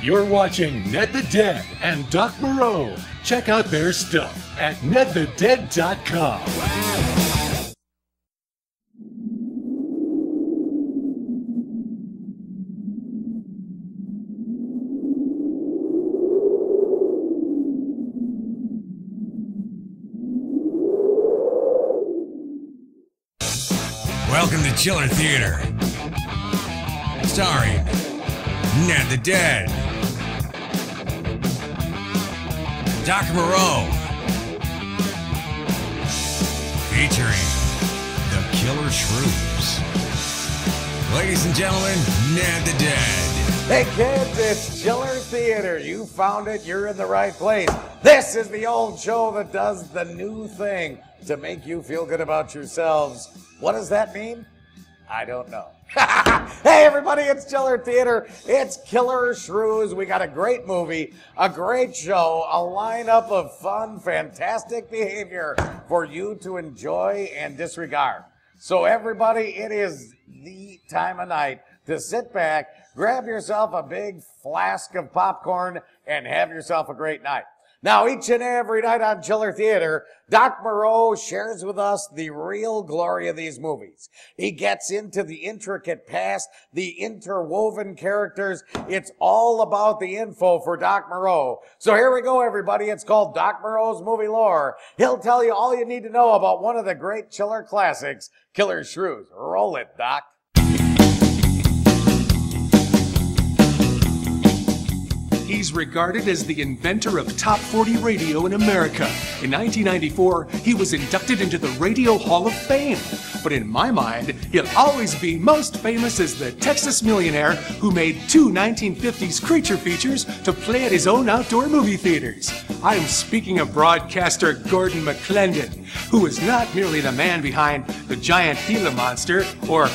You're watching Ned the Dead and Doc Moreau. Check out their stuff at nedthedead.com. Welcome to Killer Theater, starring Ned the Dead, Doc Moreau, featuring the Killer Shrews. Ladies and gentlemen, Ned the Dead. Hey kids, it's Killer Theater. You found it, you're in the right place. This is the old show that does the new thing to make you feel good about yourselves. What does that mean? I don't know. Hey everybody, it's Killer Theater. It's Killer Shrews. We got a great movie, a great show, a lineup of fun, fantastic behavior for you to enjoy and disregard. So everybody, it is the time of night to sit back, grab yourself a big flask of popcorn, and have yourself a great night. Now, each and every night on Killer Theater, Doc Moreau shares with us the real glory of these movies. He gets into the intricate past, the interwoven characters. It's all about the info for Doc Moreau. So here we go, everybody. It's called Doc Moreau's Movie Lore. He'll tell you all you need to know about one of the great Killer classics, Killer Shrews. Roll it, Doc. He's regarded as the inventor of Top 40 radio in America. In 1994, he was inducted into the Radio Hall of Fame. But in my mind, he'll always be most famous as the Texas millionaire who made two 1950s creature features to play at his own outdoor movie theaters. I'm speaking of broadcaster Gordon McClendon, who is not merely the man behind the giant Gila monster, or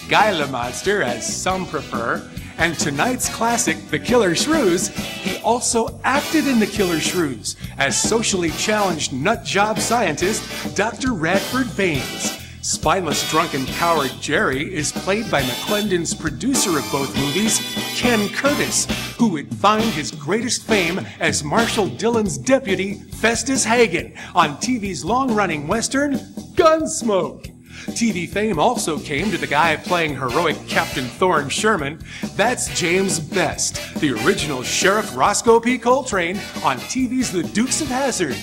Gila monster as some prefer, and tonight's classic, The Killer Shrews. He also acted in The Killer Shrews as socially challenged nutjob scientist Dr. Radford Baines. Spineless drunken coward Jerry is played by McClendon's producer of both movies, Ken Curtis, who would find his greatest fame as Marshal Dillon's deputy, Festus Hagen, on TV's long-running western, Gunsmoke. TV fame also came to the guy playing heroic Captain Thorne Sherman. That's James Best, the original Sheriff Roscoe P. Coltrane on TV's The Dukes of Hazzard.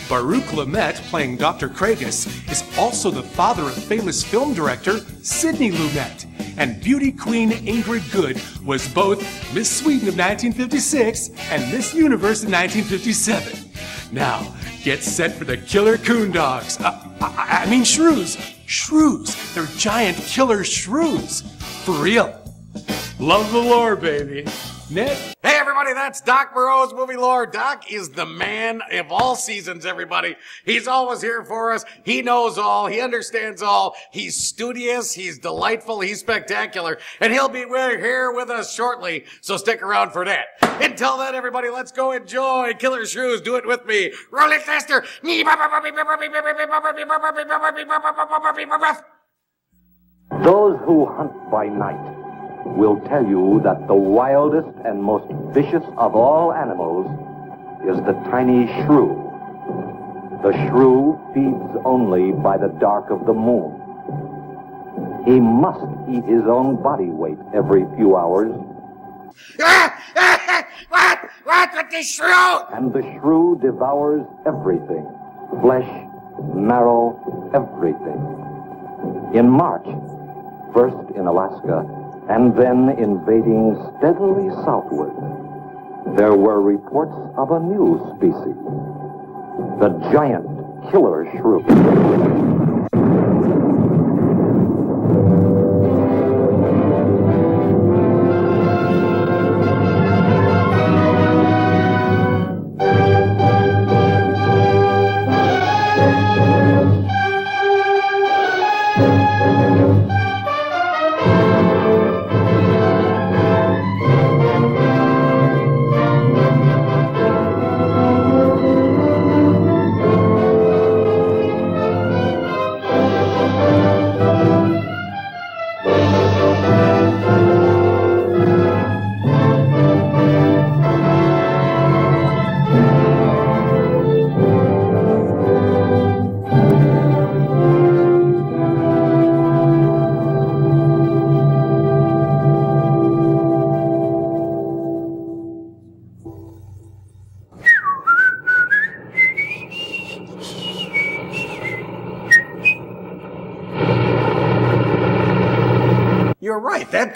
Baruch Lumet, playing Dr. Cragis, is also the father of famous film director Sidney Lumet. And beauty queen Ingrid Good was both Miss Sweden of 1956 and Miss Universe in 1957. Now, get set for the Killer Coon Dogs. I mean Shrews. Shrews. They're giant killer shrews. For real. Love the lore, baby. Ned? Hey everybody, that's Doc Moreau's Movie Lore. Doc is the man of all seasons, everybody. He's always here for us. He knows all. He understands all. He's studious. He's delightful. He's spectacular. And he'll be here with us shortly, so stick around for that. Until then, everybody, let's go enjoy Killer Shrews. Do it with me. Roll it faster. Those who hunt by night will tell you that the wildest and most vicious of all animals is the tiny shrew. The shrew feeds only by the dark of the moon. He must eat his own body weight every few hours. What with the shrew? And the shrew devours everything. Flesh, marrow, everything. In March, first in Alaska, and then invading steadily southward, there were reports of a new species, the giant killer shrew.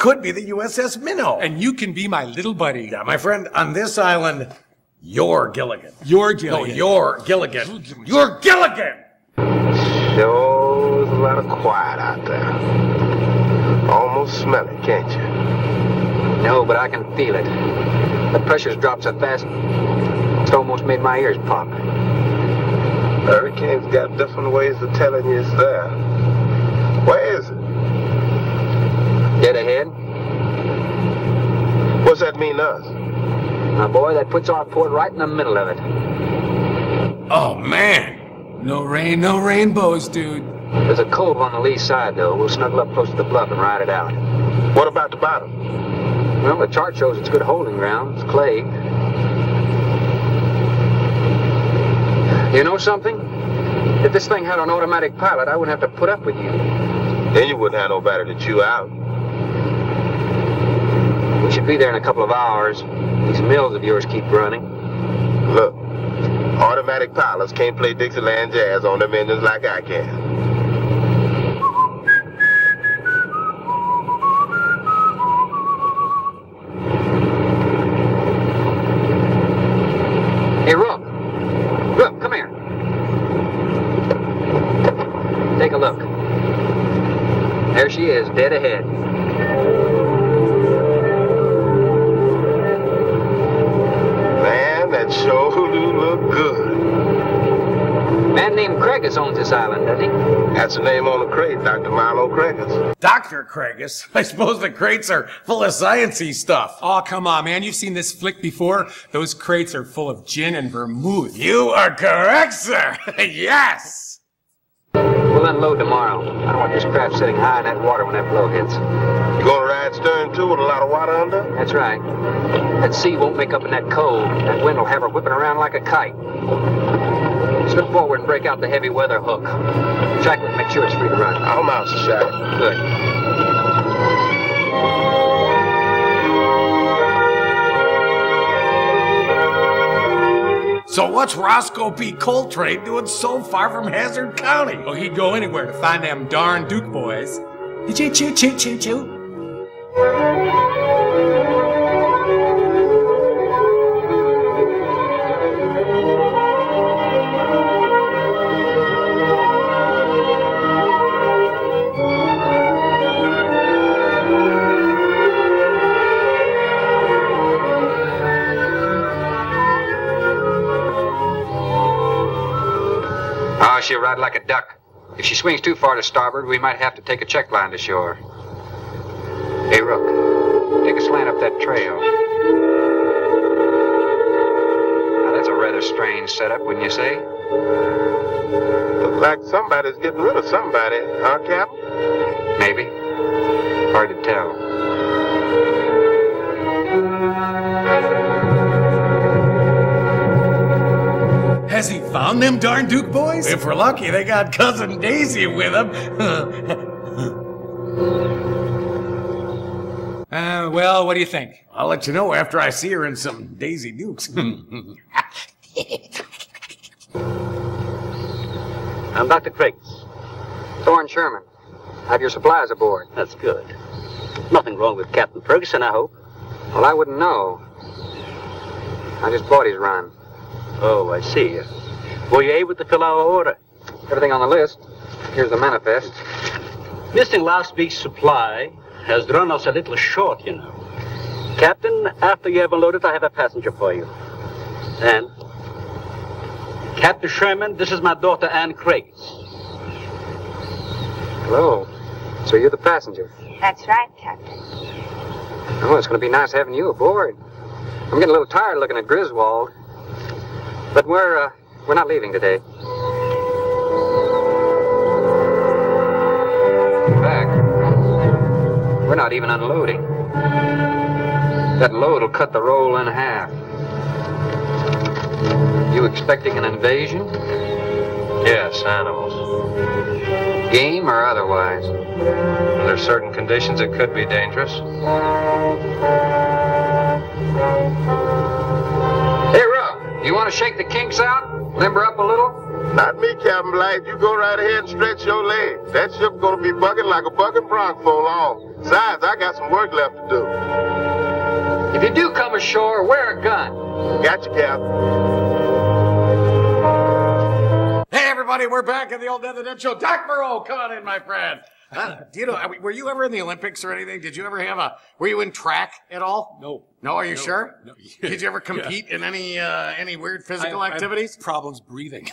could be the USS Minnow. And you can be my little buddy. Yeah, my friend, on this island, you're Gilligan. You're Gilligan. No, you're Gilligan. You're Gilligan! Sure is a lot of quiet out there. Almost smell it, can't you? No, but I can feel it. The pressure's dropped so fast, it's almost made my ears pop. Hurricane's got different ways of telling you it's there. Where is it? Dead ahead. What's that mean to us? My boy, that puts our port right in the middle of it. Oh, man. No rain, no rainbows, dude. There's a cove on the lee side, though. We'll snuggle up close to the bluff and ride it out. What about the bottom? Well, the chart shows it's good holding ground. It's clay. You know something? If this thing had an automatic pilot, I wouldn't have to put up with you. Then you wouldn't have nobody to chew out. We should be there in a couple of hours. These mills of yours keep running. Look, automatic pilots can't play Dixieland jazz on them engines like I can. Hey, Rook. Rook, come here. Take a look. There she is, dead ahead. Man, that sure do look good. Man named Craigus owns this island, does he? That's the name on the crate, Dr. Milo Craigus. Dr. Craigus? I suppose the crates are full of science-y stuff. Oh, come on, man. You've seen this flick before. Those crates are full of gin and vermouth. You are correct, sir. Yes! We'll unload tomorrow. I don't want this craft sitting high in that water when that blow hits. You gonna ride stern too with a lot of water under? That's right. That sea won't make up in that cove. That wind will have her whipping around like a kite. Slip forward and break out the heavy weather hook. Check it, make sure it's free to run. I'm out, Shaq. Good. So what's Roscoe P. Coltrane doing so far from Hazard County? Oh, he'd go anywhere to find them darn Duke boys. Choo choo choo choo choo. Oh, she'll ride like a duck. If she swings too far to starboard, we might have to take a check line to shore. Hey, Rook, take a slant up that trail. Now, that's a rather strange setup, wouldn't you say? Looks like somebody's getting rid of somebody, huh, Captain? Maybe. Hard to tell. Has he found them darn Duke boys? If we're lucky, they got Cousin Daisy with them. Well, what do you think? I'll let you know after I see her in some Daisy Dukes. I'm Dr. Craigus. Thorne Sherman. Have your supplies aboard. That's good. Nothing wrong with Captain Ferguson, I hope. Well, I wouldn't know. I just bought his run. Oh, I see. Were you able to fill our order? Everything on the list. Here's the manifest. Missing last week's supply has run us a little short, you know. Captain, after you have unloaded, I have a passenger for you. Anne. Captain Sherman, this is my daughter, Anne Craigus. Hello. So you're the passenger. That's right, Captain. Oh, it's going to be nice having you aboard. I'm getting a little tired looking at Griswold. But we're not leaving today. In fact, we're not even unloading. That load will cut the roll in half. You expecting an invasion? Yes, animals. Game or otherwise? Under certain conditions, it could be dangerous. Hey, Rook, you want to shake the kinks out? Limber up a little? Not me, Captain Blight. You go right ahead and stretch your legs. That ship's gonna be bucking like a bucking bronc for long. Besides, I got some work left to do. If you do come ashore, wear a gun. Gotcha, Cap. Hey, everybody, we're back at the old Dead the Dead show. Doc Moreau, come on in, my friend. Do you know, were you ever in the Olympics or anything? Did you ever have were you in track at all? No. No, are you sure? No. Did you ever compete in any weird physical activities? I have problems breathing.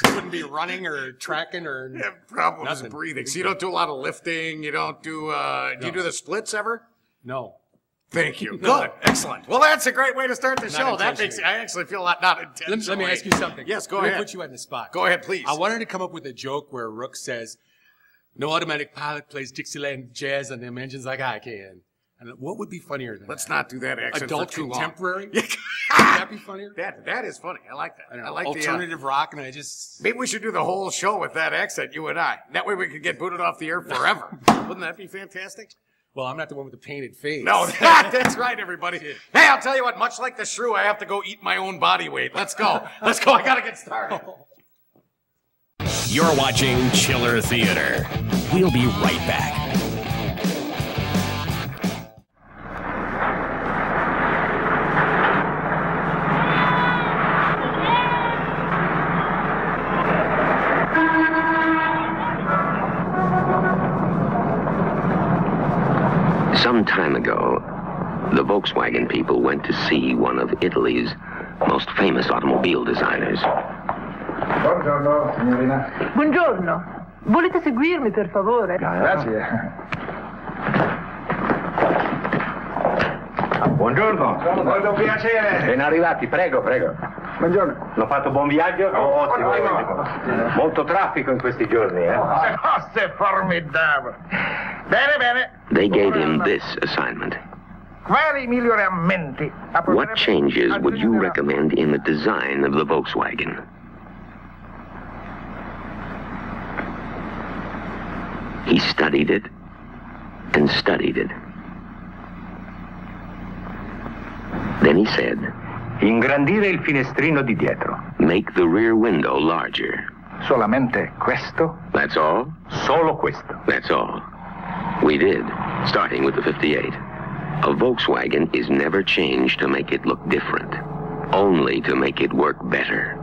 Wouldn't be running or tracking or problems nothing. breathing. So you don't do a lot of lifting. You don't do. Do you do the splits ever? No. Thank you. No. Good. Excellent. Well, that's a great way to start the show. That makes I actually feel a lot not intentional. Let me ask you something. Yes, go Let ahead. me put you on the spot. Go ahead, please. I wanted to come up with a joke where Rook says, "No automatic pilot plays Dixieland jazz on them engines like I can." And what would be funnier than Let's that? not do that accent Adult for too contemporary? long. Would that be funnier? That is funny. I like that. I don't I know, like alternative rock, and I just... Maybe we should do the whole show with that accent, you and I. That way we could get booted off the air forever. Wouldn't that be fantastic? Well, I'm not the one with the painted face. No, that's right, everybody. Hey, I'll tell you what, much like the shrew, I have to go eat my own body weight. Let's go. Let's go. I got to get started. You're watching Chiller Theater. We'll be right back. Some time ago, the Volkswagen people went to see one of Italy's most famous automobile designers. Buongiorno, signorina. Buongiorno. Volete seguirmi, per favore? Grazie. Buongiorno. Molto piacere. Ben arrivati, prego, prego. Buongiorno. L'ho fatto buon viaggio? Ottimo, ottimo. Molto traffico in questi giorni, eh? È formidabile. Bene, bene. They gave him this assignment. Quali miglioramenti? What changes would you recommend in the design of the Volkswagen? He studied it and studied it. Then he said, Ingrandire il finestrino di dietro. make the rear window larger. Solamente questo? That's all? Solo questo. That's all. We did, starting with the 58. A Volkswagen is never changed to make it look different, only to make it work better.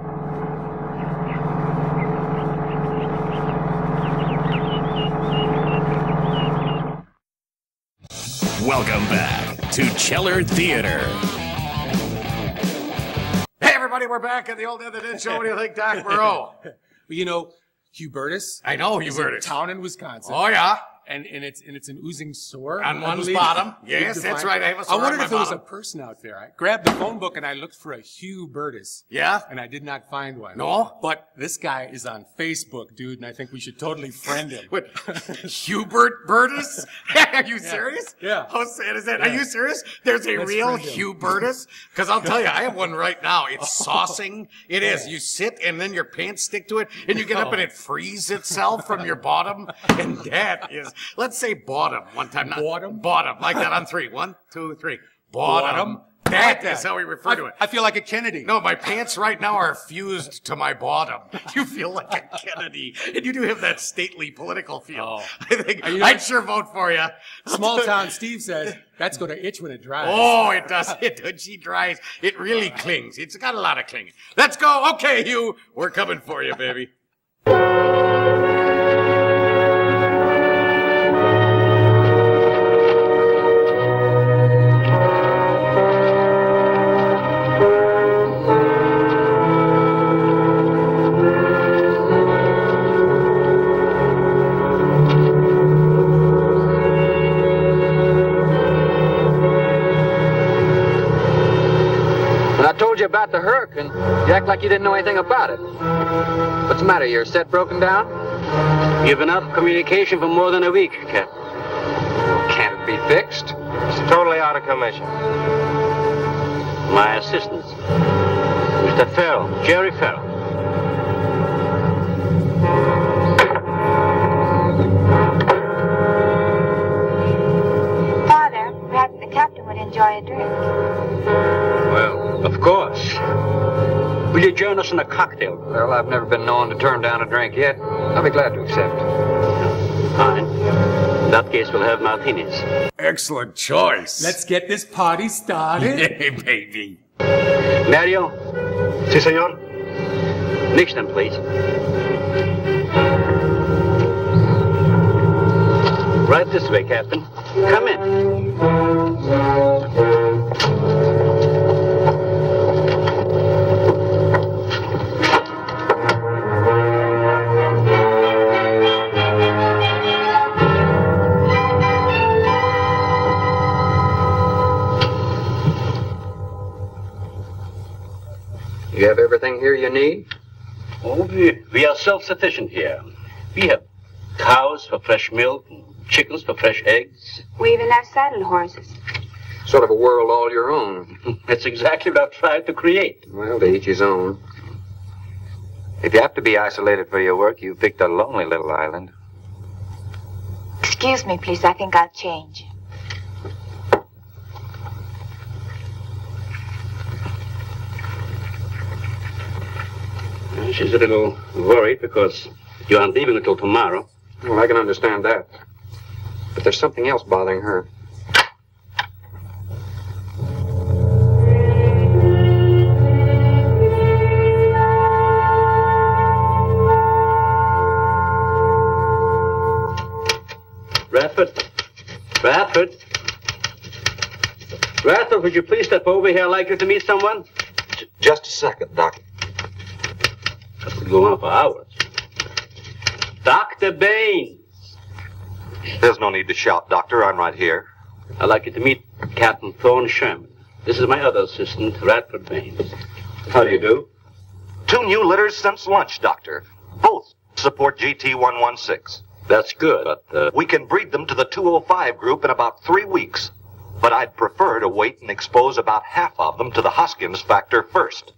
Welcome back to Chiller Theater. Hey, everybody, we're back at the old Dead the Dead show. What do you think, Doc Moreau? Well, you know, Hubertus. I know is Hubertus. a town in Wisconsin. Oh, yeah. And it's an oozing sore. On I one's believe. bottom. Yes, that's right. I have a sore I wondered on my if there was a bottom. person out there. I grabbed the phone book and I looked for a Hubertus. Yeah? And I did not find one. No? But this guy is on Facebook, dude, and I think we should totally friend him. What? Hubert Burtis? Are you serious? Yeah. How sad is that? Are you serious? There's a Let's real friend him. Hubertus? Because I'll tell you, I have one right now. It's saucing. It is. You sit and then your pants stick to it and you get up and it frees itself from your bottom. And that is, let's say bottom one time. Not Bottom? Bottom. Like that on three. 1, 2, 3. Bottom. That is how we refer to it. I feel like a Kennedy. No, my pants right now are fused to my bottom. You feel like a Kennedy. And you do have that stately political feel. Oh. I think And you know I'd what? sure vote for you. Small town Steve says that's going to itch when it dries. Oh, it does. When she dries, it really clings. It's got a lot of clinging. Let's go. Okay, Hugh. We're coming for you, baby. When I told you about the hurricane, you act like you didn't know anything about it. What's the matter? Your set broken down? Given up communication for more than a week, Captain. Can't it be fixed? It's totally out of commission. My assistants. Mr. Farrell, Jerry Farrell. Father, perhaps the captain would enjoy a drink. Well, of course. Will you join us in a cocktail? Well, I've never been known to turn down a drink yet. I'll be glad to accept. Fine. In that case, we'll have martinis. Excellent choice. Let's get this party started. Hey, baby. Mario? Si, senor? Nixon, please. Right this way, Captain. Come in. You have everything here you need? Oh, we are self-sufficient here. We have cows for fresh milk, and chickens for fresh eggs. We even have saddle horses. Sort of a world all your own. That's exactly what I've tried to create. Well, to each his own. If you have to be isolated for your work, you've picked a lonely little island. Excuse me, please. I think I'll change. She's a little worried because you aren't leaving until tomorrow. Well, I can understand that. But there's something else bothering her. Radford, would you please step over here? I'd like you to meet someone. Just a second, Doc. That would go on for hours. Dr. Baines. There's no need to shout, Doctor. I'm right here. I'd like you to meet Captain Thorne Sherman. This is my other assistant, Radford Baines. How do you do? 2 new litters since lunch, Doctor. Both support GT116. That's good, but... We can breed them to the 205 group in about 3 weeks. But I'd prefer to wait and expose about half of them to the Hoskins factor first.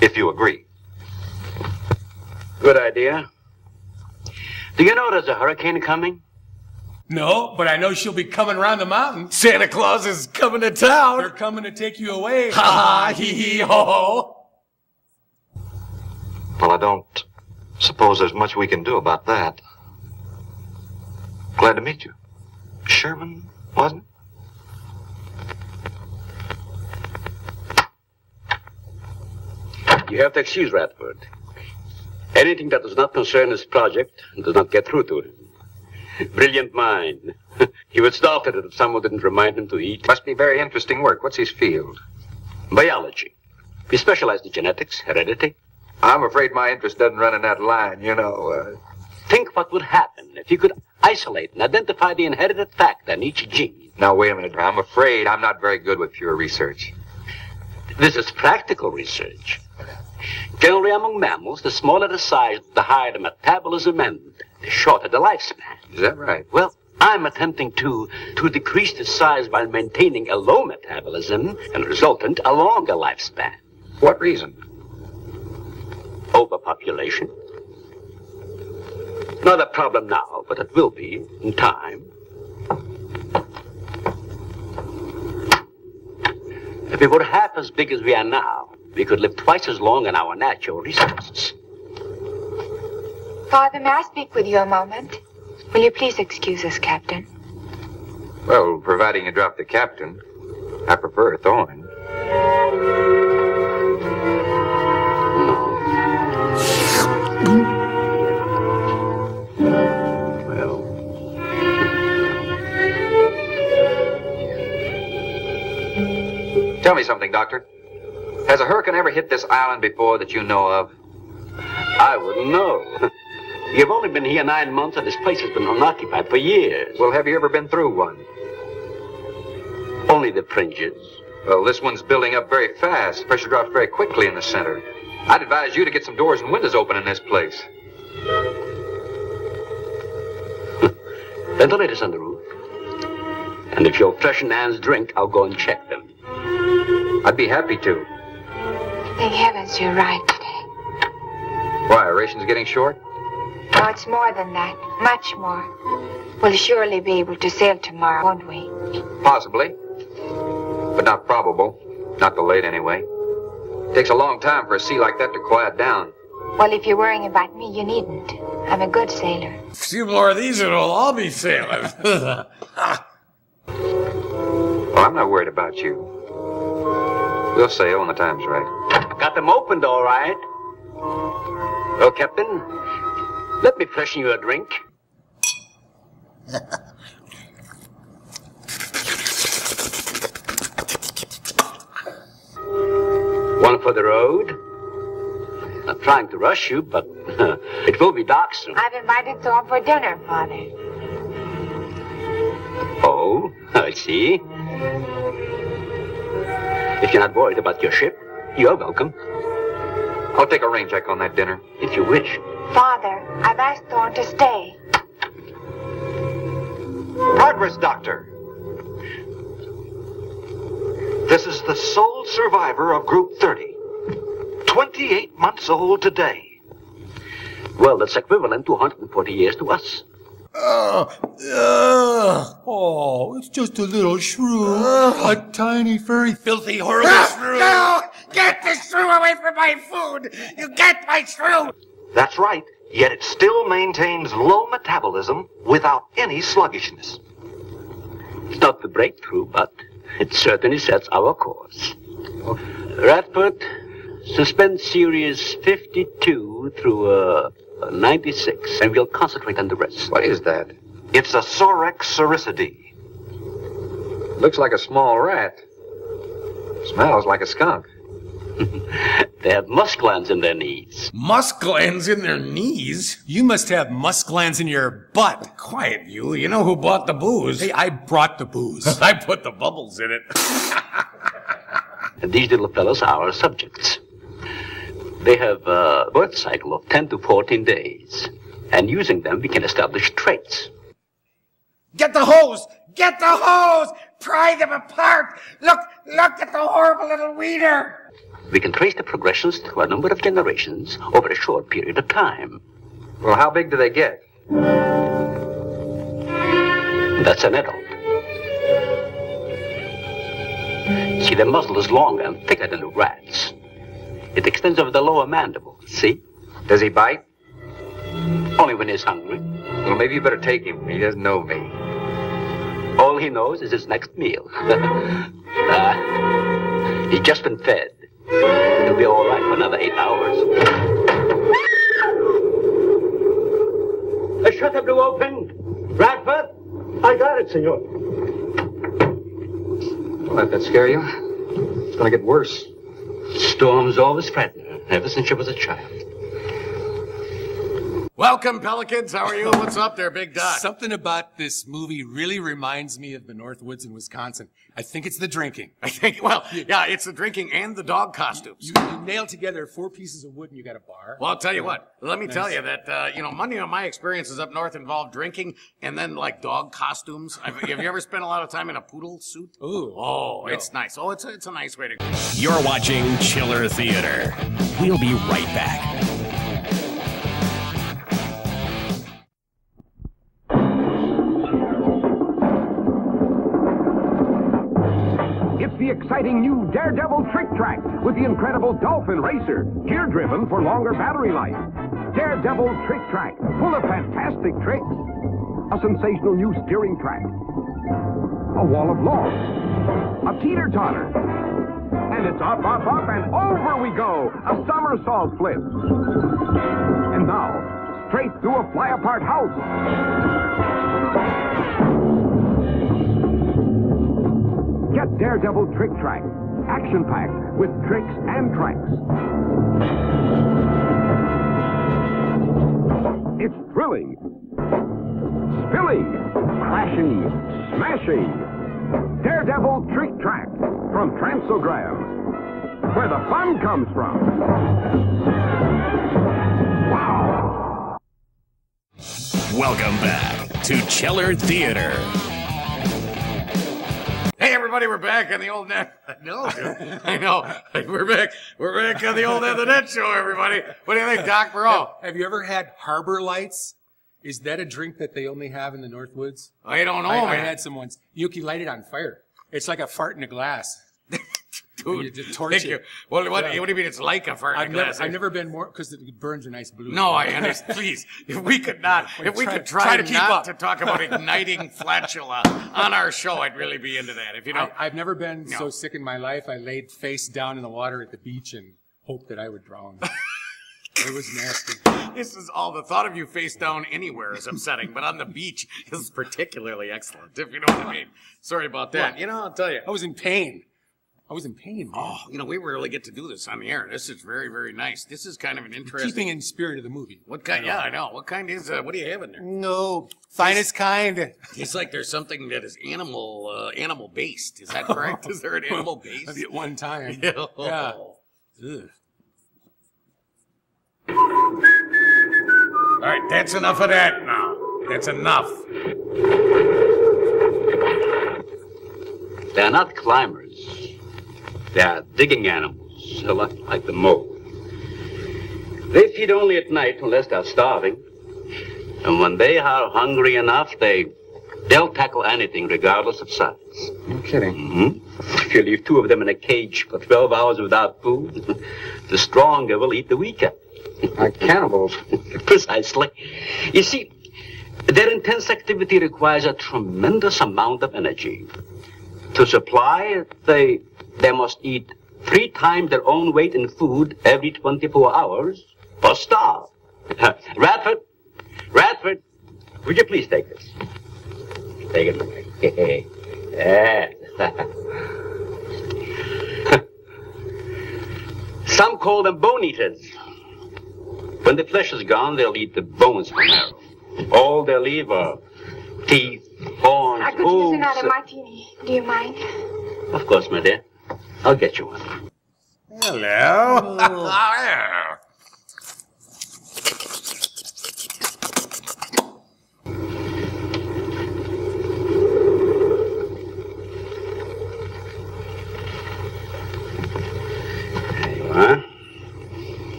If you agree. Good idea. Do you know there's a hurricane coming? No, but I know she'll be coming around the mountain. Santa Claus is coming to town. They're coming to take you away. Ha ha, hee hee ho. Well, I don't suppose there's much we can do about that. Glad to meet you. Sherman, wasn't it? You have to excuse Radford. Anything that does not concern his project does not get through to him. Brilliant mind. He would start it if someone didn't remind him to eat. Must be very interesting work. What's his field? Biology. We specialize in genetics, heredity. I'm afraid my interest doesn't run in that line, you know. Think what would happen if you could isolate and identify the inherited factor in each gene. Now, wait a minute. I'm afraid I'm not very good with pure research. This is practical research. Generally among mammals, the smaller the size, the higher the metabolism and the shorter the lifespan. Is that right? Well, I'm attempting to decrease the size while maintaining a low metabolism and resultant a longer lifespan. What reason? Overpopulation. Not a problem now, but it will be in time. If we were half as big as we are now, we could live twice as long on our natural resources. Father, may I speak with you a moment? Will you please excuse us, Captain? Well, providing you drop the captain, I prefer Thorne. Tell me something, Doctor. Has a hurricane ever hit this island before that you know of? I wouldn't know. You've only been here 9 months and this place has been unoccupied for years. Well, have you ever been through one? Only the fringes. Well, this one's building up very fast. Pressure drops very quickly in the center. I'd advise you to get some doors and windows open in this place. Ventilators on the roof. And if you'll freshen Anne's drink, I'll go and check them. I'd be happy to. Thank heavens you're right today. Why, are rations getting short? No, it's more than that. Much more. We'll surely be able to sail tomorrow, won't we? Possibly. But not probable. Not delayed, anyway. It takes a long time for a sea like that to quiet down. Well, if you're worrying about me, you needn't. I'm a good sailor. A few more of these and we'll all be sailing. Well, I'm not worried about you. We'll sail when the time's right. Got them opened, all right. Well, Captain, let me freshen you a drink. One for the road. Not trying to rush you, but it will be dark soon. I've invited Thorpe for dinner, Father. Oh, I see. If you're not worried about your ship, you're welcome. I'll take a rain check on that dinner. If you wish. Father, I've asked Thorpe to stay. Progress, Doctor. This is the sole survivor of Group 30. 28 months old today. Well, that's equivalent to 140 years to us. Oh, it's just a little shrew. A tiny, furry, filthy, horrible shrew. No! Get the shrew away from my food! You get my shrew! That's right, yet it still maintains low metabolism without any sluggishness. It's not the breakthrough, but it certainly sets our course. Radford, suspend series 52 through 96, and we'll concentrate on the rest. What is that? It's a Sorex cericidae. Looks like a small rat. Smells like a skunk. They have musk glands in their knees. Musk glands in their knees? You must have musk glands in your butt. Quiet, you. You know who bought the booze. Hey, I brought the booze. I put the bubbles in it. And these little fellows are our subjects. They have a birth cycle of 10 to 14 days. And using them, we can establish traits. Get the hose! Get the hose! Pry them apart! Look at the horrible little wiener! We can trace the progressions through a number of generations over a short period of time. Well, how big do they get? That's an adult. See, the muzzle is longer and thicker than a rat's. It extends over the lower mandible, see? Does he bite? Only when he's hungry. Well, maybe you better take him. He doesn't know me. All he knows is his next meal. He's just been fed. He'll be all right for another 8 hours. The shutter blew open. Radford, I got it, senor. Don't let that scare you. It's going to get worse. Storms always frighten her, ever since she was a child. Welcome, Pelicans. How are you? What's up there, Big Doc? Something about this movie really reminds me of the North Woods in Wisconsin. I think it's the drinking. Yeah, it's the drinking and the dog costumes. You nail together 4 pieces of wood and you got a bar. Well, I'll tell you what. Let me tell you that, many of my experiences up north involve drinking and then, like, dog costumes. Have you ever spent a lot of time in a poodle suit? Ooh. Oh, it's nice. Oh, it's a nice way to go. You're watching Chiller Theater. We'll be right back. It's the exciting new Daredevil Trick Track with the incredible Dolphin Racer, gear-driven for longer battery life. Daredevil Trick Track, full of fantastic tricks. A sensational new steering track. A wall of logs. A teeter-totter. And it's up, up, up, and over we go. A somersault flip. And now, straight through a fly-apart house. Get Daredevil Trick Track, action-packed with tricks and tracks. It's thrilling, spilling, crashing, smashing. Daredevil Trick Track from Transogram, where the fun comes from. Wow! Welcome back to Chiller Theater. Hey, everybody, we're back on the old net. No, I know. We're back. We're back on the old Net the Net show, everybody. What do you think, Doc Moreau? Have you ever had Harbor Lights? Is that a drink that they only have in the North Woods? I don't know, I man. had some once. You can light it on fire. It's like a fart in a glass. Dude, you just torch it. Well, what do you mean it's like a fart in a glass? I've never been more, because it burns a nice blue. No, I understand. Please, if we could try to keep up to talk about igniting flatula on our show, I'd really be into that. If you know, I've never been so sick in my life. I laid face down in the water at the beach and hoped that I would drown. It was nasty. This is all the thought of you face down anywhere is upsetting, but on the beach is particularly excellent, if you know what I mean. Sorry about that. You know, I'll tell you. I was in pain. Man. Oh, we rarely get to do this on the air. This is very, very nice. This is kind of an interesting... Keeping in spirit of the movie. What kind? Yeah, I know. What kind is... what do you have in there? No, finest kind. It's like there's something that is animal-based. Is that correct? Is there an animal base? At one time. Yeah. Ugh. All right, that's enough of that now. That's enough. They're not climbers. They are digging animals, a lot like the mole. They feed only at night unless they're starving. And when they are hungry enough, they'll tackle anything regardless of size. No kidding. Mm-hmm. If you leave two of them in a cage for 12 hours without food, the stronger will eat the weaker. Like cannibals. Precisely. You see, their intense activity requires a tremendous amount of energy. To supply it, they must eat 3 times their own weight in food every 24 hours or starve. Radford, would you please take this? Take it away. Some call them bone eaters. When the flesh is gone, they'll eat the bones from marrow. All they'll leave are teeth, horns, I could use another martini. Do you mind? Of course, my dear. I'll get you one. Hello. There you are.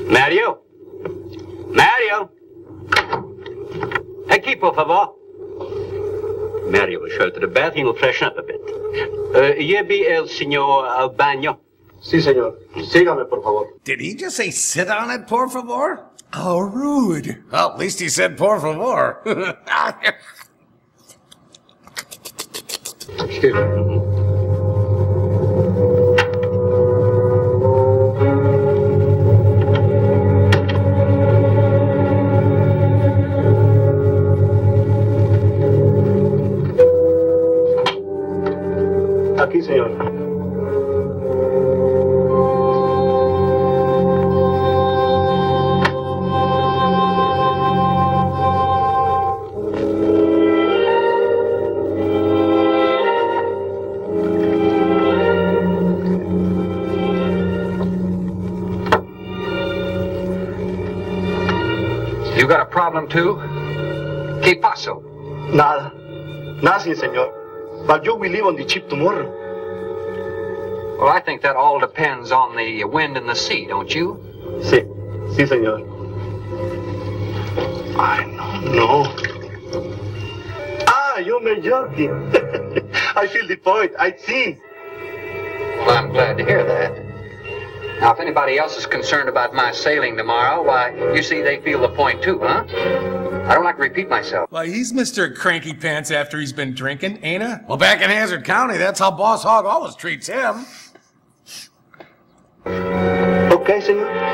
Mario! Aquí, por favor. Mario will show to the bath. He'll freshen up a bit. Lleve el señor al baño. Sí, señor. Sígame, por favor. Did he just say sit on it, por favor? How rude. Well, at least he said por favor. Excuse me. Aquí, señor. You got a problem too? ¿Qué pasó? Nada. Nothing, señor. But you will leave on the ship tomorrow. Well, I think that all depends on the wind and the sea, don't you? Sí, sí, señor. I don't know. Ah, you're joking. I feel the point. I think. Well, I'm glad to hear that. Now, if anybody else is concerned about my sailing tomorrow, why, you see, they feel the point too, huh? I don't like to repeat myself. Well, he's Mr. Cranky Pants after he's been drinking, ain't he? Well, back in Hazard County, that's how Boss Hogg always treats him. Okay, señor.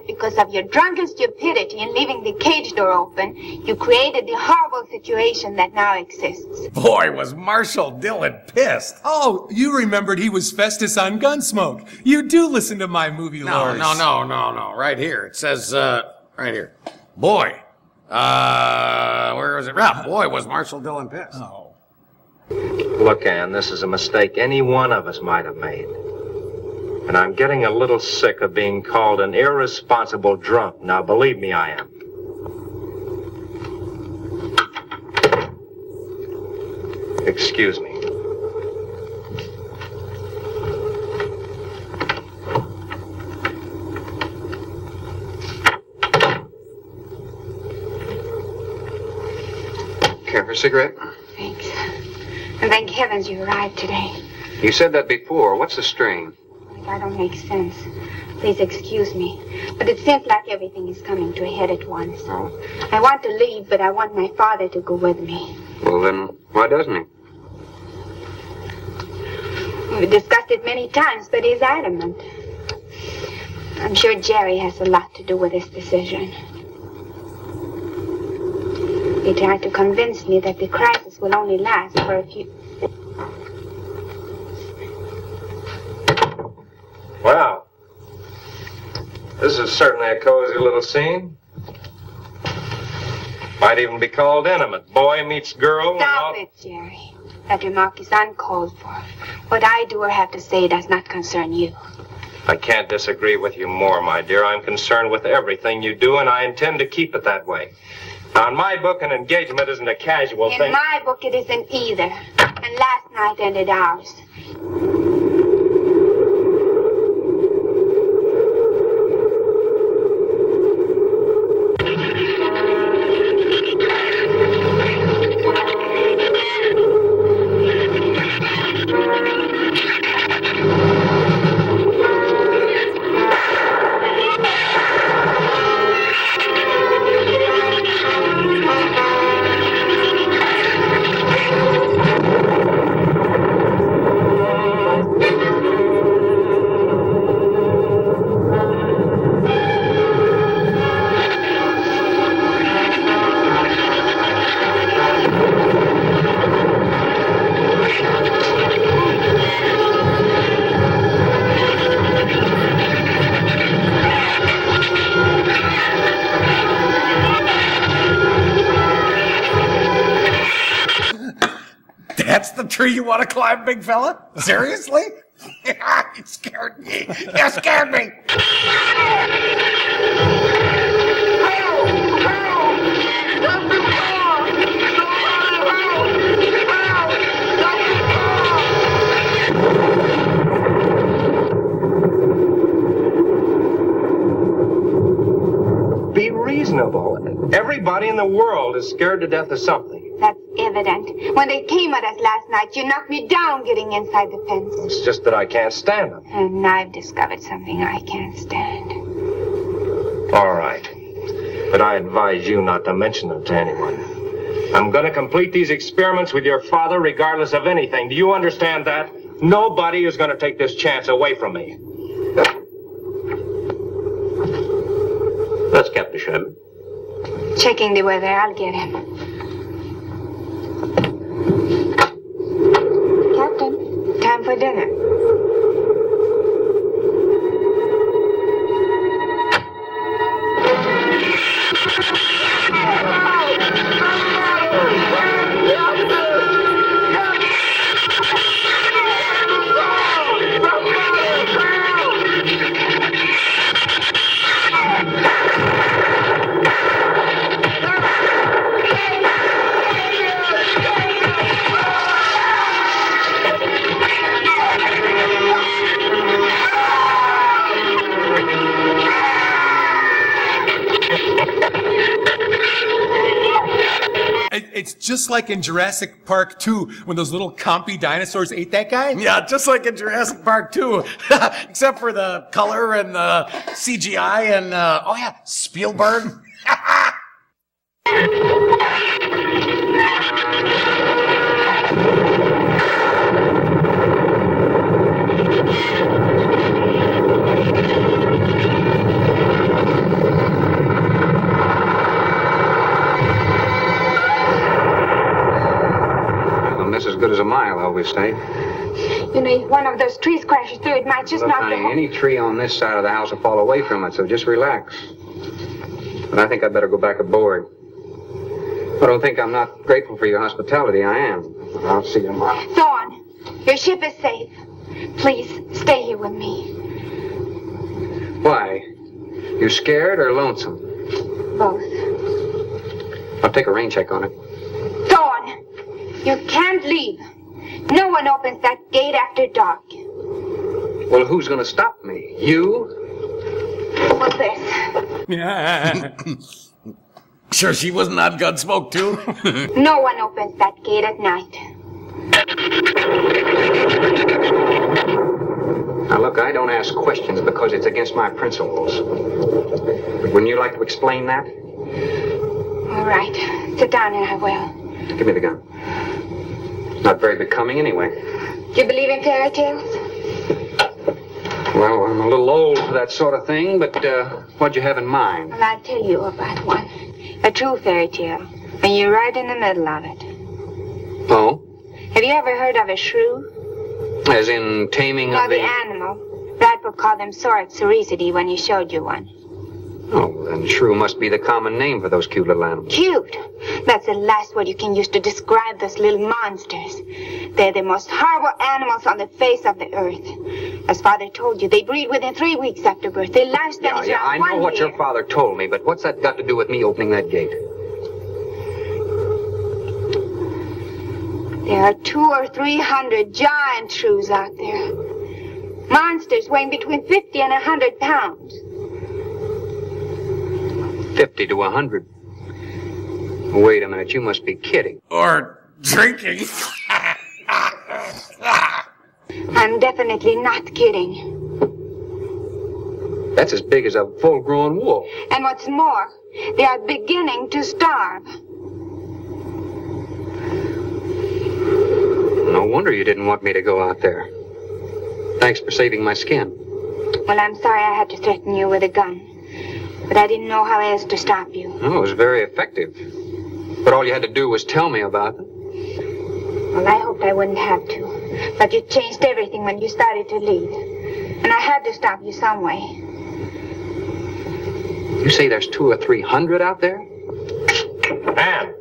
Because of your drunken stupidity in leaving the cage door open, you created the horrible situation that now exists. Boy, was Marshall Dillon pissed. Oh, you remembered he was Festus on Gunsmoke. You do listen to my movie lores. No. Right here. It says, right here. Boy, Where was it? Ah, boy, was Marshall Dillon pissed. Oh. Look, Ann, this is a mistake any one of us might have made. And I'm getting a little sick of being called an irresponsible drunk. Now, believe me, I am. Excuse me. Care for a cigarette? Thanks. And thank heavens you arrived today. You said that before. What's the strain? That don't make sense. Please excuse me. But it seems like everything is coming to a head at once. Oh? I want to leave, but I want my father to go with me. Well, then, why doesn't he? We've discussed it many times, but he's adamant. I'm sure Jerry has a lot to do with this decision. He tried to convince me that the crisis will only last for a few... Wow. This is certainly a cozy little scene. Might even be called intimate. Boy meets girl. Stop it, Jerry. That remark is uncalled for. What I do or have to say does not concern you. I can't disagree with you more, my dear. I'm concerned with everything you do, and I intend to keep it that way. Now, in my book, an engagement isn't a casual thing. In my book, it isn't either. And last night ended ours. That's the tree you want to climb, big fella? Seriously? You scared me. You scared me. Be reasonable. Everybody in the world is scared to death of something. That's evident. When they came at us last night, you knocked me down getting inside the fence. It's just that I can't stand them. And I've discovered something I can't stand. All right. But I advise you not to mention them to anyone. I'm going to complete these experiments with your father regardless of anything. Do you understand that? Nobody is going to take this chance away from me. That's Captain Sherman. Checking the weather. I'll get him. Captain, time for dinner. It's just like in Jurassic Park 2 when those little compy dinosaurs ate that guy. Yeah, just like in Jurassic Park 2. Except for the color and the CGI and, oh yeah, Spielberg. As good as a mile, I always say. You know, if one of those trees crashes through, it might just Look, knock honey, the whole... any tree on this side of the house will fall away from it, so just relax. But I think I'd better go back aboard. I don't think I'm not grateful for your hospitality. I am. I'll see you tomorrow. Thorne, your ship is safe. Please, stay here with me. Why? You scared or lonesome? Both. I'll take a rain check on it. Thorne, you can't leave. No one opens that gate after dark. Well, who's going to stop me? You? What's this? Sure she was not Gunsmoke, too? No one opens that gate at night. Now, look, I don't ask questions because it's against my principles. But wouldn't you like to explain that? All right. Sit down and I will. Give me the gun. Not very becoming anyway. Do you believe in fairy tales? Well, I'm a little old for that sort of thing, but what'd you have in mind? Well, I'll tell you about one. A true fairy tale. And you're right in the middle of it. Oh? Have you ever heard of a shrew? As in taming Well, of the animal. Radford called them Soricity when he showed you one. Oh, then shrew must be the common name for those cute little animals. Cute. That's the last word you can use to describe those little monsters. They're the most horrible animals on the face of the earth. As Father told you, they breed within 3 weeks after birth. Their lifespan is around 1 I know what year. your father told me, but what's that got to do with me opening that gate? There are 200 or 300 giant shrews out there. Monsters weighing between 50 and 100 pounds. 50 to 100. Wait a minute, you must be kidding. Or drinking. I'm definitely not kidding. That's as big as a full-grown wolf. And what's more, they are beginning to starve. No wonder you didn't want me to go out there. Thanks for saving my skin. Well, I'm sorry I had to threaten you with a gun. But I didn't know how else to stop you. Oh, it was very effective. But all you had to do was tell me about it. Well, I hoped I wouldn't have to. But you changed everything when you started to leave. And I had to stop you some way. You say there's 200 or 300 out there? Man!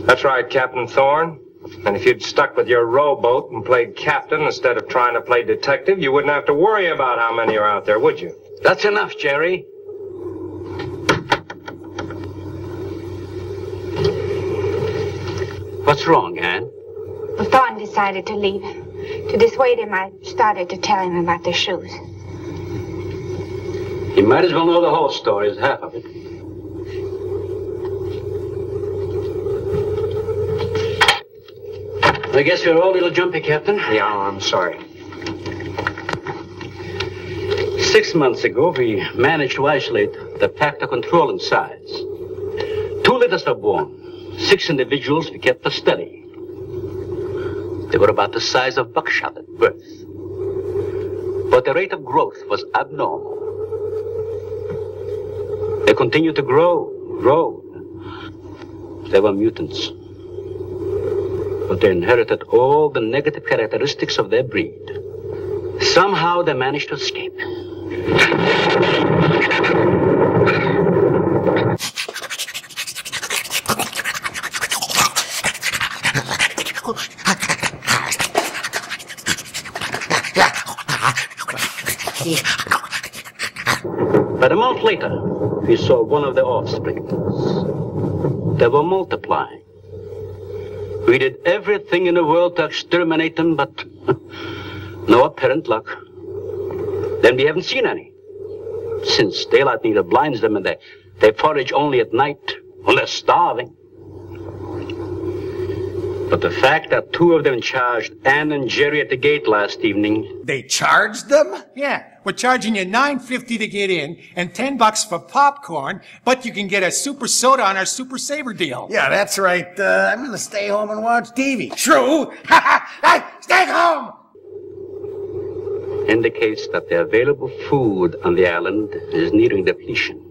That's right, Captain Thorne. And if you'd stuck with your rowboat and played captain instead of trying to play detective, you wouldn't have to worry about how many are out there, would you? That's enough, Jerry. What's wrong, Anne? Well, Thorne decided to leave. To dissuade him, I started to tell him about the shoes. You might as well know the whole story as half of it. I guess you're all a little jumpy, Captain. Yeah, I'm sorry. 6 months ago, we managed to isolate the factor controlling size. 2 litters were born. 6 individuals we kept for study. They were about the size of buckshot at birth. But the rate of growth was abnormal. They continued to grow. They were mutants. But they inherited all the negative characteristics of their breed. Somehow they managed to escape. But a month later, we saw one of their offspring. They were multiplying. We did everything in the world to exterminate them, but no apparent luck. Then we haven't seen any. Since daylight neither blinds them and they forage only at night when they're starving. But the fact that 2 of them charged Anne and Jerry at the gate last evening... They charged them? Yeah, we're charging you $9.50 to get in and $10 for popcorn, but you can get a super soda on our Super Saver deal. Yeah, that's right. I'm gonna stay home and watch TV. True. Hey, stay home! indicates that the available food on the island is nearing depletion.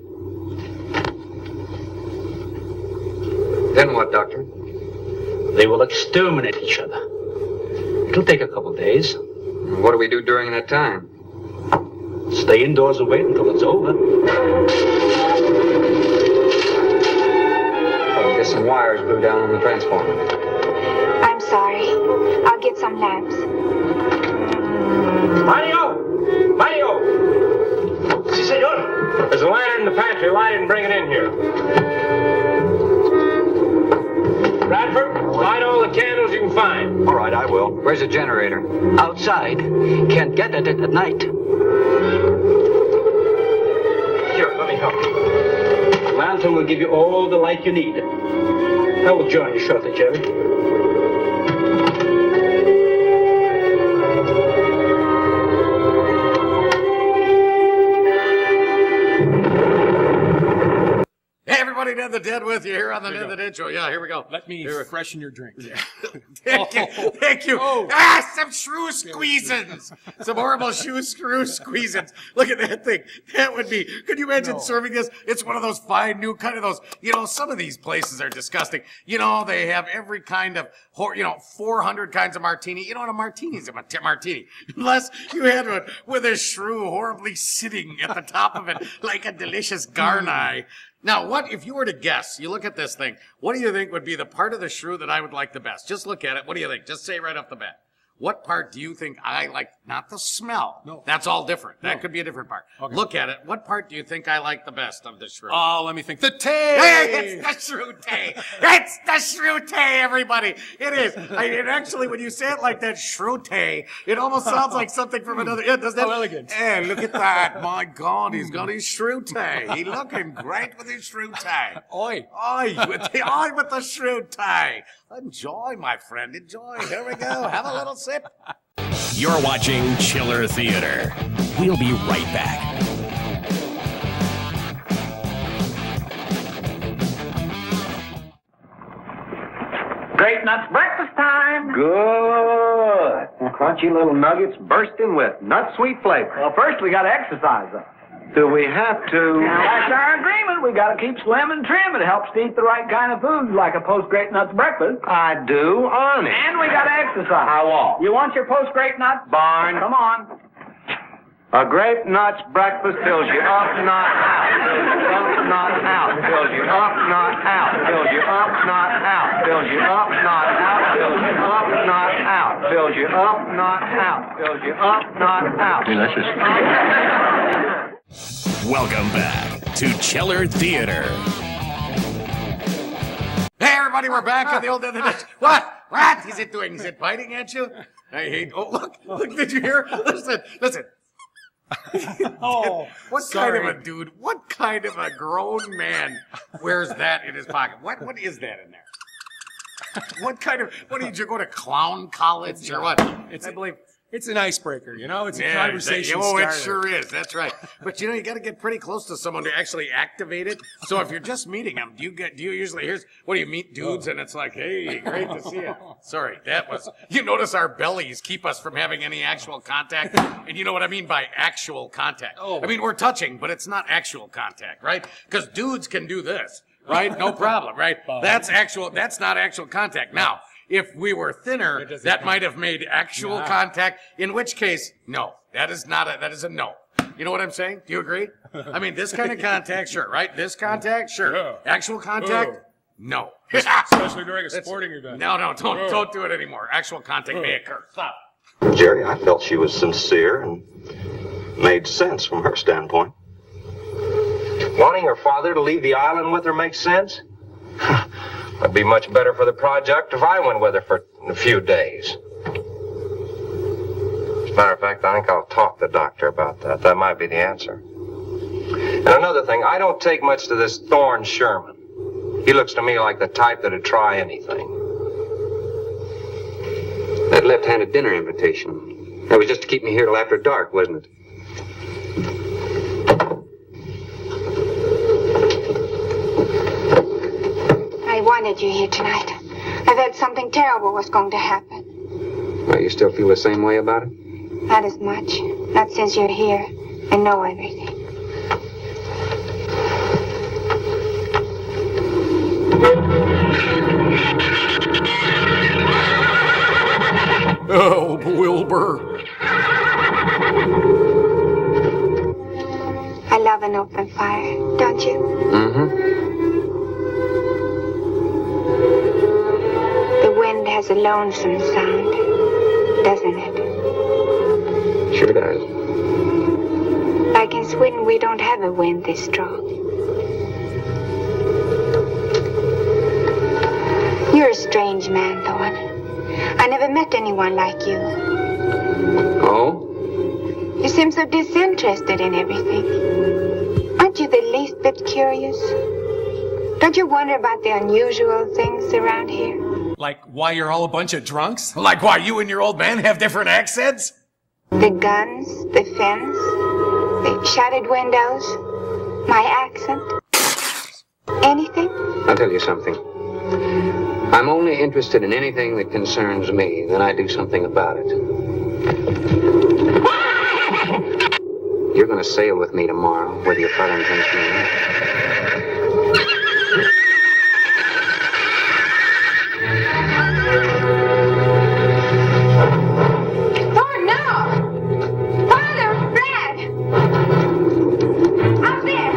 Then what, Doctor? They will exterminate each other. It'll take a couple days. What do we do during that time? Stay indoors and wait until it's over. I guess some wires blew down on the transformer. I'm sorry. I'll get some lamps. Mario! Mario! Si, senor. There's a lantern in the pantry. Light it and bring it in here. Bradford, light all the candles you can find. All right, I will. Where's the generator? Outside. Can't get at it at night. Here, let me help you. The lantern will give you all the light you need. I will join you shortly, Jerry. Everybody, Ned the Dead with you here on the Ned the Dead Show. Yeah, here we go. Let me freshen your drink. Yeah. Thank you. Thank you. Oh. Some shrew squeezins. Some horrible shrew squeezins. Look at that thing. That would be, could you imagine serving this? It's one of those fine new kind of those, some of these places are disgusting. They have every kind of, 400 kinds of martini. And a martini's a martini. Unless you had one with a shrew horribly sitting at the top of it like a delicious garni. Now, what, if you were to guess, you look at this thing, what do you think would be the part of the shrew that I would like the best? Just look at it. What do you think? Just say right off the bat. What part do you think I like? Not the smell. No. That's all different. That could be a different part. Okay. Look at it. What part do you think I like the best of the shrew? Oh, let me think. The tay! Hey, it's the shrew tay! It's the shrew tay, everybody! It is. And actually, when you say it like that, shrew tay, it almost sounds like something from another... Yeah, doesn't it? Oh, elegant. Hey, look at that. My God, he's got his shrew tay. He's looking great with his shrew tay. Oi. Oi, with the shrew tay. Enjoy, my friend. Enjoy. Here we go. Have a little sip. You're watching Chiller Theater. We'll be right back. Great nuts breakfast time. Good. Crunchy little nuggets bursting with nut sweet flavor. Well, first we got to exercise them. Do we have to? Now, that's our agreement. We got to keep slim and trim. It helps to eat the right kind of food, like a post-Great Nuts breakfast. I do, honey. And we got to exercise. How long? You want your post-Great Nuts? Barn. Come on. A Great Nuts breakfast fills you up, not out. Fills you up, not out. Fills you up, not out. Fills you up, not out. Fills you up, not out. Fills you up, not out. Fills you up, not out. Fills you up, not out. Delicious. Welcome back to Chiller Theater. Hey, everybody, we're back on the old... What? What is it doing? Is it biting at you? I hate... Oh, look, did you hear? Listen. Oh, what kind of a dude, what kind of a grown man wears that in his pocket? What is that in there? What did you go to clown college or what? I believe it's an icebreaker, it's a conversation starter. It sure is, that's right. But you got to get pretty close to someone to actually activate it. So if you're just meeting them, do you usually, do you meet dudes and it's like, hey, great to see you. Sorry, you notice our bellies keep us from having any actual contact. And you know what I mean by actual contact. I mean, we're touching, but it's not actual contact, right? Because dudes can do this, right? No problem, right? That's not actual contact. Now, if we were thinner, that might have made actual contact, in which case, no. That is a no. You know what I'm saying? Do you agree? I mean, this kind of contact, sure, right? This contact, sure. Yeah. Actual contact, no. Especially during a sporting event. No, don't do it anymore. Actual contact may occur. Stop. Jerry, I felt she was sincere and made sense from her standpoint. Wanting her father to leave the island with her makes sense? It'd be much better for the project if I went with her for a few days. As a matter of fact, I think I'll talk to the doctor about that. That might be the answer. And another thing, I don't take much to this Thorne Sherman. He looks to me like the type that'd try anything. That left-handed dinner invitation. That was just to keep me here till after dark, wasn't it? I wanted you here tonight. I thought something terrible was going to happen. Well, you still feel the same way about it? Not as much. Not since you're here and know everything. Oh, Wilbur. love an open fire, don't you? Mm-hmm. The wind has a lonesome sound, doesn't it? Sure does. Like in Sweden, we don't have a wind this strong. You're a strange man, Thorne. I never met anyone like you. Oh? You seem so disinterested in everything. Aren't you the least bit curious? Don't you wonder about the unusual things around here? Like why you're all a bunch of drunks? Like why you and your old man have different accents? The guns, the fence, the shattered windows, my accent. Anything? I'll tell you something. I'm only interested in anything that concerns me, then I do something about it. You're gonna sail with me tomorrow, whether your father intends to or not. Oh, no! Father, Brad! Out there!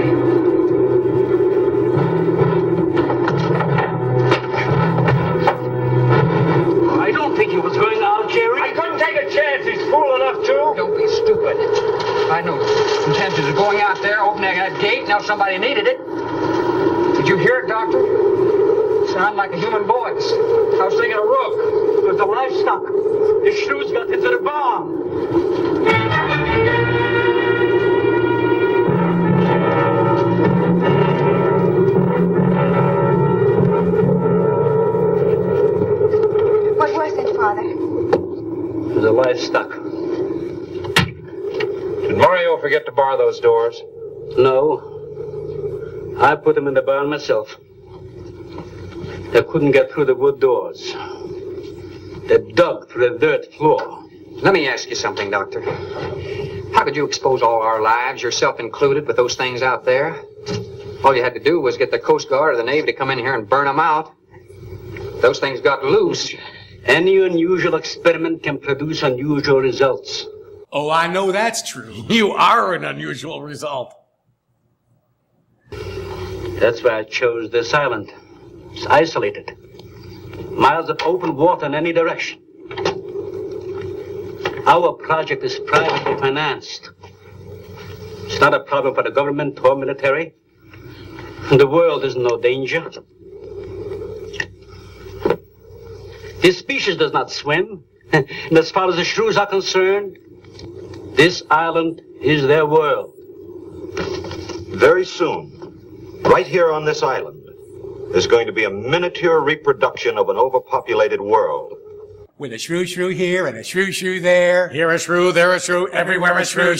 I don't think he was going out, Jerry. I couldn't take a chance. He's fool enough to. Don't be stupid. I know intentions of going out there, opening that gate, now somebody needed it. Did you hear it, Doctor? Sound like a human voice. I was thinking a rook. It was the livestock. The shrews got into the barn. What was it, Father? It was the livestock. Did Mario forget to bar those doors? No. I put them in the barn myself. They couldn't get through the wood doors. They dug through the dirt floor. Let me ask you something, Doctor. How could you expose all our lives, yourself included, with those things out there? All you had to do was get the Coast Guard or the Navy to come in here and burn them out. Those things got loose. Any unusual experiment can produce unusual results. Oh, I know that's true. You are an unusual result. That's why I chose this island. It's isolated. Miles of open water in any direction. Our project is privately financed. It's not a problem for the government or military. The world is in no danger. This species does not swim. And as far as the shrews are concerned, this island is their world. Very soon, right here on this island, there's going to be a miniature reproduction of an overpopulated world. With a shrew here and a shrew there. Here a shrew, there a shrew, everywhere a shrew.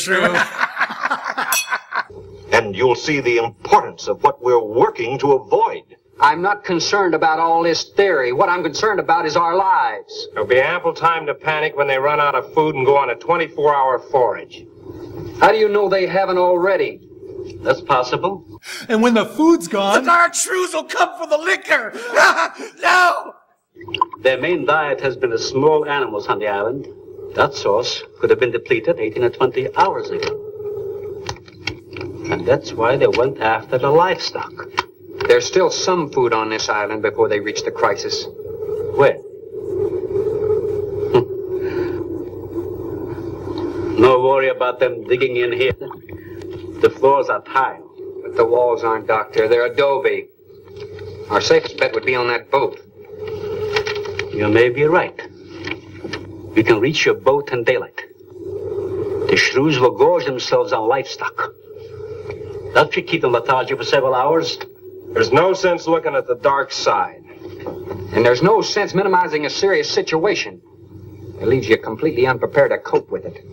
And you'll see the importance of what we're working to avoid. I'm not concerned about all this theory. What I'm concerned about is our lives. There'll be ample time to panic when they run out of food and go on a 24-hour forage. How do you know they haven't already? That's possible. And when the food's gone... The dark shrews will come for the liquor! No! Their main diet has been the small animals on the island. That source could have been depleted 18 or 20 hours ago. And that's why they went after the livestock. There's still some food on this island before they reach the crisis. Where? No worry about them digging in here. The floors are tile. But the walls aren't, Doctor. They're adobe. Our safest bet would be on that boat. You may be right. You can reach your boat in daylight. The shrews will gorge themselves on livestock. That should keep them lethargic for several hours. There's no sense looking at the dark side. And there's no sense minimizing a serious situation. It leaves you completely unprepared to cope with it.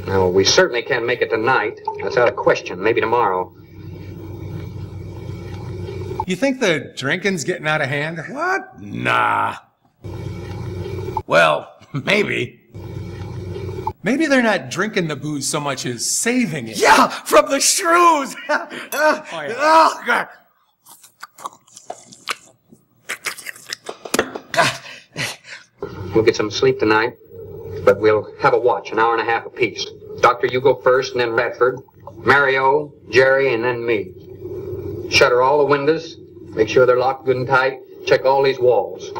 Now, we certainly can't make it tonight. That's out of question. Maybe tomorrow. You think the drinking's getting out of hand? What? Nah. Well, maybe. Maybe they're not drinking the booze so much as saving it. Yeah, from the shrews! Oh, God. We'll get some sleep tonight, but we'll have a watch, an hour and a half apiece. Doctor, you go first, and then Radford. Mario, Jerry, and then me. Shutter all the windows, make sure they're locked good and tight, check all these walls.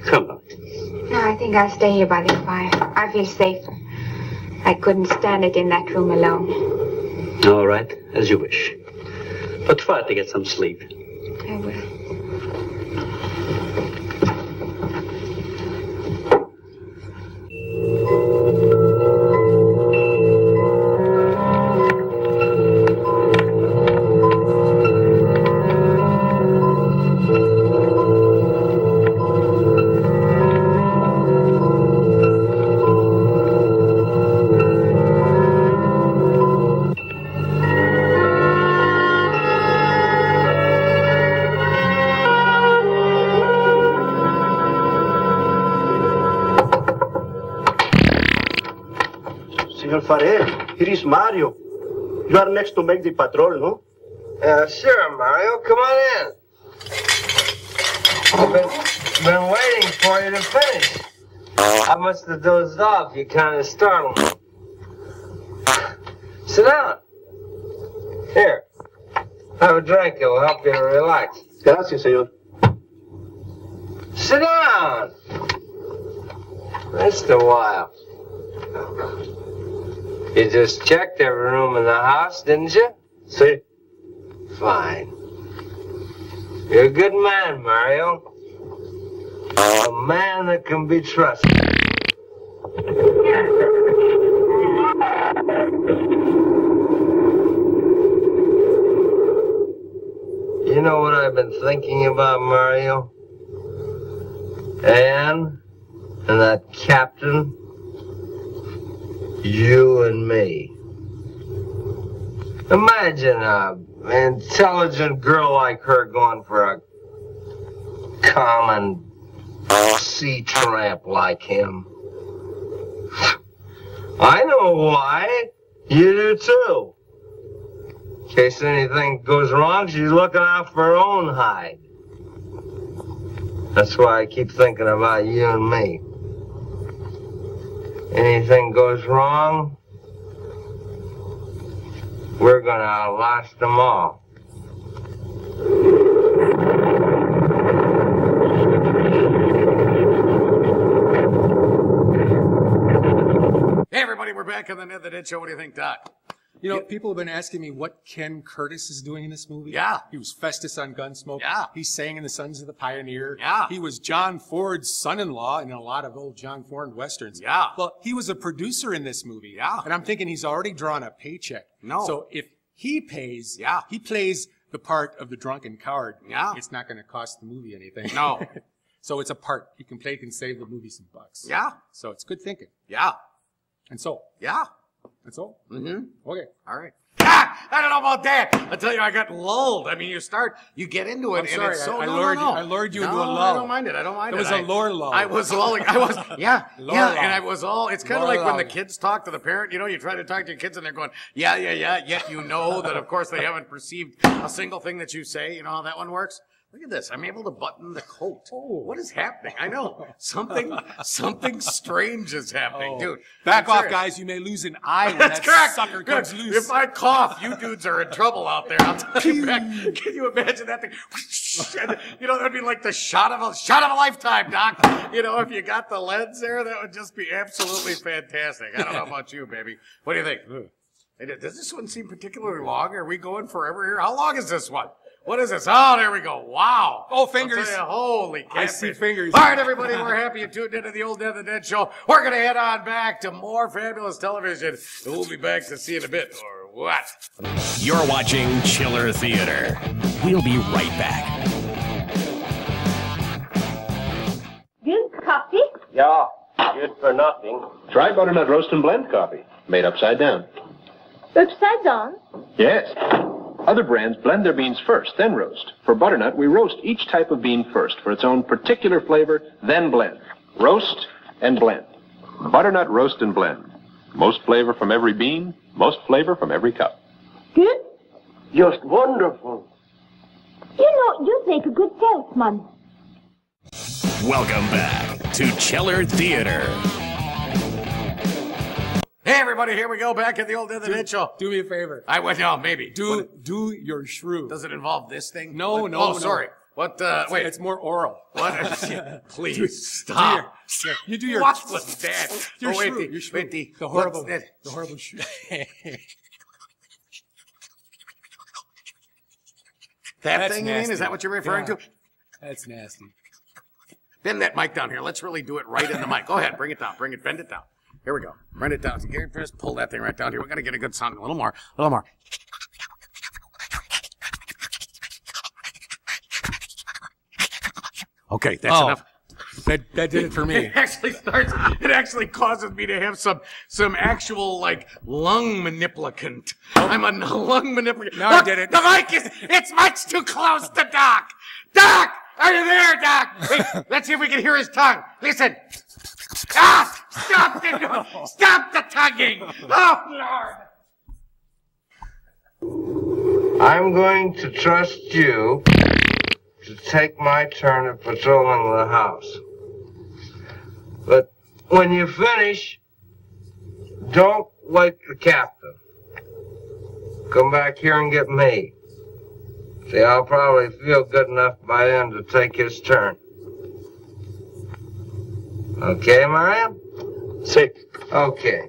Come on. No, I think I'll stay here by the fire. I feel safer. I couldn't stand it in that room alone. All right, as you wish. But try to get some sleep. I will. Senor Farrell, here is Mario. You are next to make the patrol, no? Sure, Mario. Come on in. I've been waiting for you to finish. I must have dozed off. You kind of startled me. Sit down. Here. Have a drink. It will help you to relax. Gracias, señor. Sit down. Just a while. You just checked every room in the house, didn't you? Sí. Fine. You're a good man, Mario. A man that can be trusted. You know what I've been thinking about, Mario? Anne and that captain. You and me. Imagine an intelligent girl like her going for a common sea tramp like him. I know why. You do too. In case anything goes wrong, she's looking out for her own hide. That's why I keep thinking about you and me. Anything goes wrong, we're gonna outlast them all. Hey, everybody, we're back on the Ned the Dead Show. What do you think, Doc? You know, people have been asking me what Ken Curtis is doing in this movie. Yeah. He was Festus on Gunsmoke. Yeah. He sang in The Sons of the Pioneer. Yeah. He was John Ford's son-in-law in a lot of old John Ford westerns. Yeah. Well, he was a producer in this movie. Yeah. And I'm thinking he's already drawn a paycheck. No. So if he pays, Yeah. he plays the part of the drunken coward. Yeah. It's not going to cost the movie anything. No. So it's a part he can play, can save the movie some bucks. Yeah. So it's good thinking. Yeah. And so, Yeah. that's all. Mm-hmm. Okay. All right. Ah, I don't know about that. I tell you, I got lulled. I mean, you get into it, I'm and sorry, it's so. I No, lured no, no. I lured you into No, a lull. I don't mind it. I don't mind It it. was a lore lull. I was lulling. yeah, Lore yeah, lull. and I was all. It's kind of Lore like when the lull. kids talk to the parent. You know, you try to talk to your kids, and they're going, yeah, yet you know that, of course, they haven't perceived a single thing that you say. You know how that one works? Look at this. I'm able to button the coat. Oh. What is happening? I know. Something strange is happening, dude. Back I'm off, serious. guys. You may lose an eye when That's that correct. sucker Good. comes loose. If I cough, you dudes are in trouble out there. I'll tell you back. Can you imagine that thing? You know, that'd be like the shot of a lifetime, Doc. You know, if you got the lens there, that would just be absolutely fantastic. I don't know about you, baby. What do you think? Hey, does this one seem particularly long? Are we going forever here? How long is this one? What is this? Oh, there we go. Wow. Oh, fingers. I'll tell you, holy catfish. I see fingers. All right, everybody, we're happy you tuned into the old Dead the Dead Show. We're going to head on back to more fabulous television, and we'll be back to see you in a bit, or what? You're watching Chiller Theater. We'll be right back. Good coffee? Yeah, good for nothing. Try butternut roast and blend coffee, made upside down. Upside down? Yes. Other brands blend their beans first, then roast. For butternut, we roast each type of bean first for its own particular flavor, then blend. Roast and blend. Butternut roast and blend. Most flavor from every bean, most flavor from every cup. Good? Just wonderful. You know, you make a good salesman. Welcome back to Chiller Theater. Hey, everybody, here we go, back at the old Dead Show. Do me a favor. I went, no, maybe. Do your shrew. Does it involve this thing? No, what? no, Oh, no. sorry. What, wait. It's more oral. What? Please, stop. You do your... What was that? Your wait, shrew. Your shrew. wait, the horrible... what's that? The horrible shrew. That thing, you mean? Is that what you're referring to? That's nasty. Bend that mic down here. Let's really do it right in the mic. Go ahead. Bring it down. Bend it down. Here we go. Bring it down. Just pull that thing right down here. We're going to get a good sound. A little more. Okay, that's enough. That did it for me. It actually causes me to have some actual, like, lung manipulation. I'm a lung manipulation. Now I did it. The mic it's much too close to Doc. Doc! Are you there, Doc? Wait, let's see if we can hear his tongue. Listen. Ah! Stop the tugging! Oh, Lord! I'm going to trust you to take my turn at patrolling the house. But when you finish, don't wake the captain. Come back here and get me. See, I'll probably feel good enough by then to take his turn. Okay, Mariam? Sí. Okay.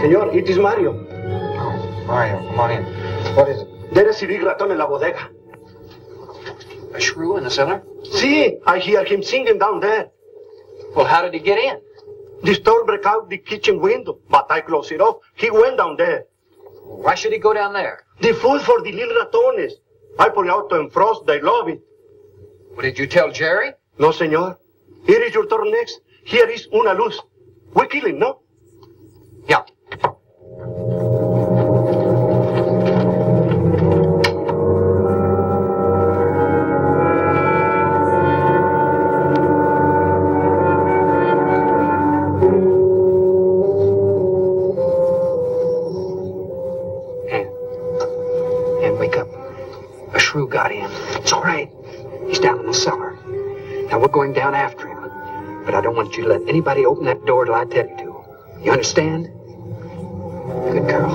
Señor, it is Mario. Oh, Mario, come on in. What is it? There is a big ratón en la bodega. A shrew in the cellar? Sí, I hear him singing down there. Well, how did he get in? The store broke out the kitchen window, but I closed it off. He went down there. Why should he go down there? The food for the little ratones. I put it out to frost. They love it. Well, did you tell Jerry? No, señor. Here is your turn next. Here is una luz. We kill him, no? Yeah. And wake up. A shrew got in. It's all right. He's down in the cellar. Now we're going down after him. But I don't want you to let anybody open that door till I tell you to. You understand? Good girl.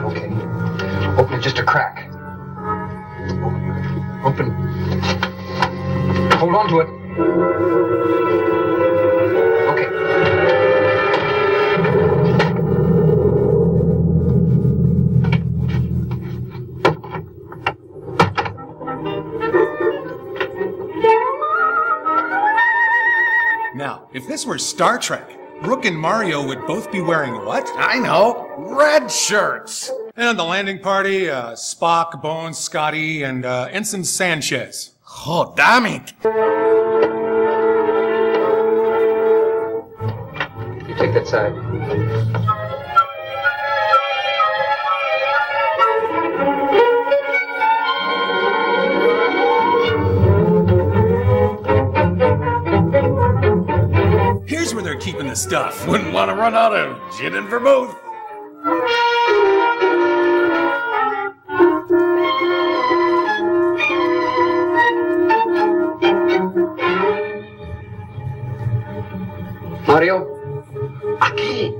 Okay. Open it just a crack. Open. Hold on to it. Okay. Now, if this were Star Trek, Brooke and Mario would both be wearing what? I know. Red shirts. And on the landing party, Spock, Bones, Scotty, and Ensign Sanchez. Oh, damn it. You take that side. Here's where they're keeping the stuff. Wouldn't want to run out of gin and vermouth. Mario? Aquí.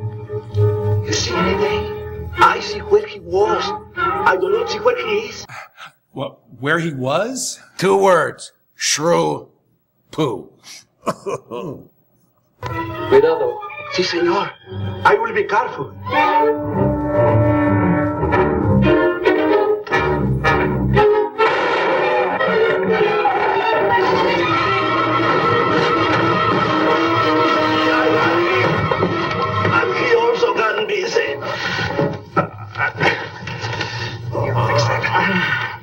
You see anything? I see where he was. I do not see where he is. What, where he was? 2 words. Shrew poo. Cuidado. Sí, señor. I will be careful. And he also got busy. Here, fix that.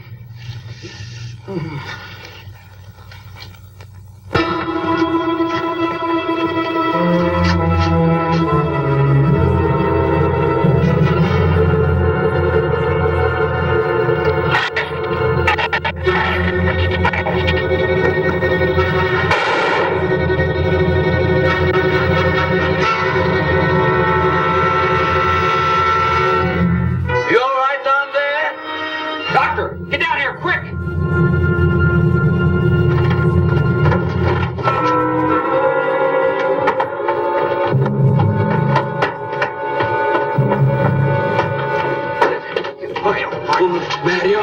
You all right down there? Doctor, get down here, quick! Mario.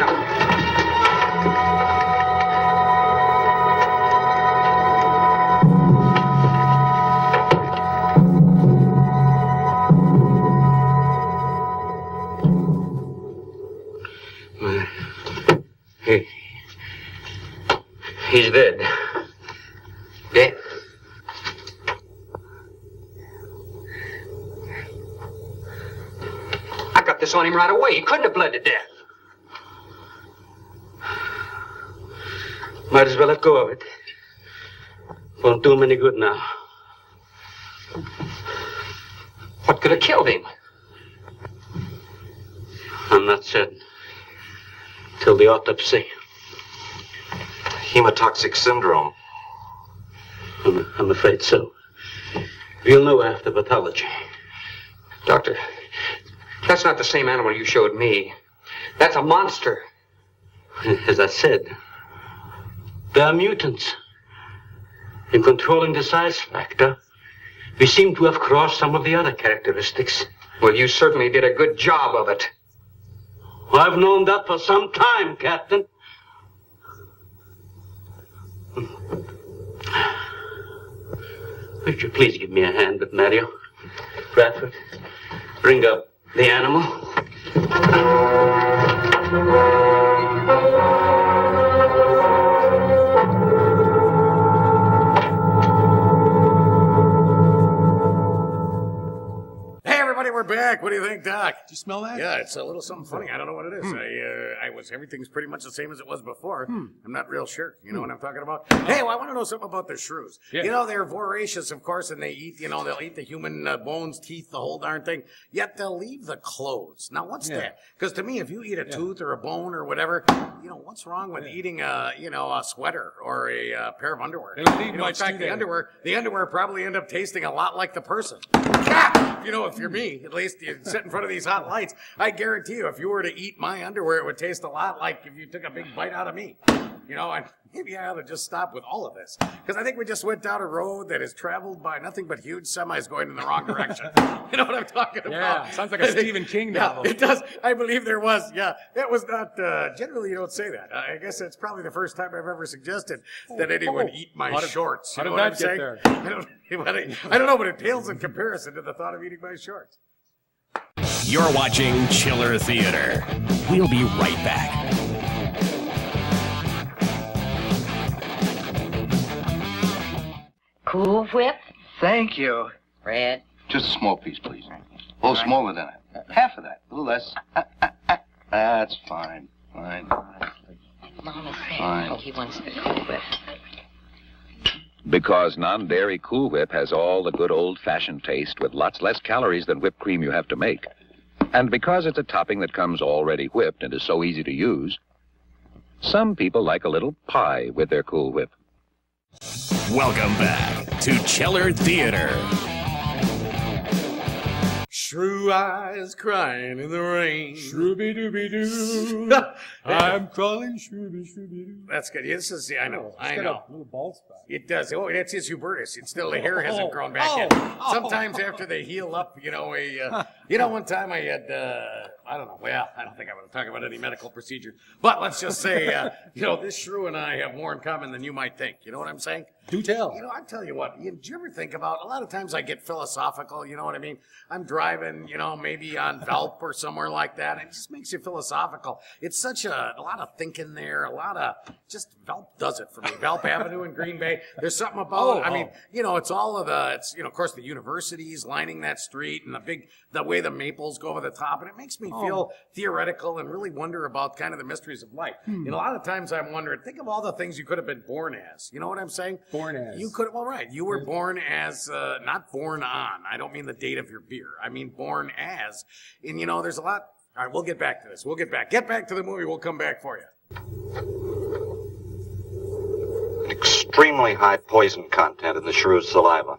He's dead. Dead? I got this on him right away. He couldn't have bled to death. Might as well let go of it. Won't do him any good now. What could have killed him? I'm not certain. Till the autopsy. Hemotoxic syndrome. I'm afraid so. We'll know after pathology. Doctor, that's not the same animal you showed me. That's a monster. As I said, they are mutants. In controlling the size factor, we seem to have crossed some of the other characteristics. Well, you certainly did a good job of it. I've known that for some time, Captain. Would you please give me a hand with Mario? Bradford, bring up the animal. We're back. What do you think, Doc? Do you smell that? Yeah, it's a little something funny. I don't know what it is. Everything's pretty much the same as it was before. I'm not real sure. You know what I'm talking about? Hey, well, I want to know something about the shrews. Yeah. You know, they're voracious, of course, and they eat, they'll eat the human bones, teeth, the whole darn thing. Yet they'll leave the clothes. Now, what's that? Because to me, if you eat a tooth or a bone or whatever, what's wrong with eating a sweater or a pair of underwear? They don't need in much, fact, do they? the underwear probably end up tasting a lot like the person. If you're me, at least you sit in front of these hot lights, I guarantee you, if you were to eat my underwear, it would taste a lot like if you took a big bite out of me. And maybe I ought to just stop with all of this. Because I think we just went down a road that is traveled by nothing but huge semis going in the wrong direction. You know what I'm talking about? Yeah, sounds like a Stephen King novel. Yeah, it does. I believe there was. Yeah, it was not, generally you don't say that. I guess that's probably the first time I've ever suggested that anyone eat my shorts. How You did know what that I'm get saying? there? I don't know, but it pales in comparison to the thought of eating my shorts. You're watching Chiller Theater. We'll be right back. Cool Whip? Thank you. Red? Just a small piece, please. A little smaller than that. Half of that. A little less. That's fine. Fine. Mama said, Fine. oh, he wants the Cool Whip. Because non-dairy Cool Whip has all the good old-fashioned taste with lots less calories than whipped cream you have to make. And because it's a topping that comes already whipped and is so easy to use, some people like a little pie with their Cool Whip. Welcome back to Chiller Theater. Shrew eyes crying in the rain. Shooby-dooby-doo. I'm crawling shooby-shooby-doo. That's good. This is, I know. It's got a little bald spot. It does. Oh, that's his Hubertus. It's still, the hair hasn't grown back yet. Sometimes after they heal up, one time I had, I don't know. Well, I don't think I want to talk about any medical procedure. But let's just say, this shrew and I have more in common than you might think. You know what I'm saying? Do tell. I tell you what. Do you ever think about, a lot of times I get philosophical, you know what I mean? I'm driving, maybe on Velp or somewhere like that. It just makes you philosophical. It's such a lot of thinking there, a lot of, just Velp does it for me. Velp Avenue in Green Bay. There's something about it. It's all of of course, the universities lining that street and the way the maples go over the top. And it makes me feel theoretical and really wonder about kind of the mysteries of life. And a lot of times I'm wondering, think of all the things you could have been born as. You know what I'm saying? Born as. You could, you were born as, not born on. I don't mean the date of your beer. I mean born as. And, there's a lot. All right, we'll get back to this. Get back to the movie. We'll come back for you. Extremely high poison content in the shrew's saliva.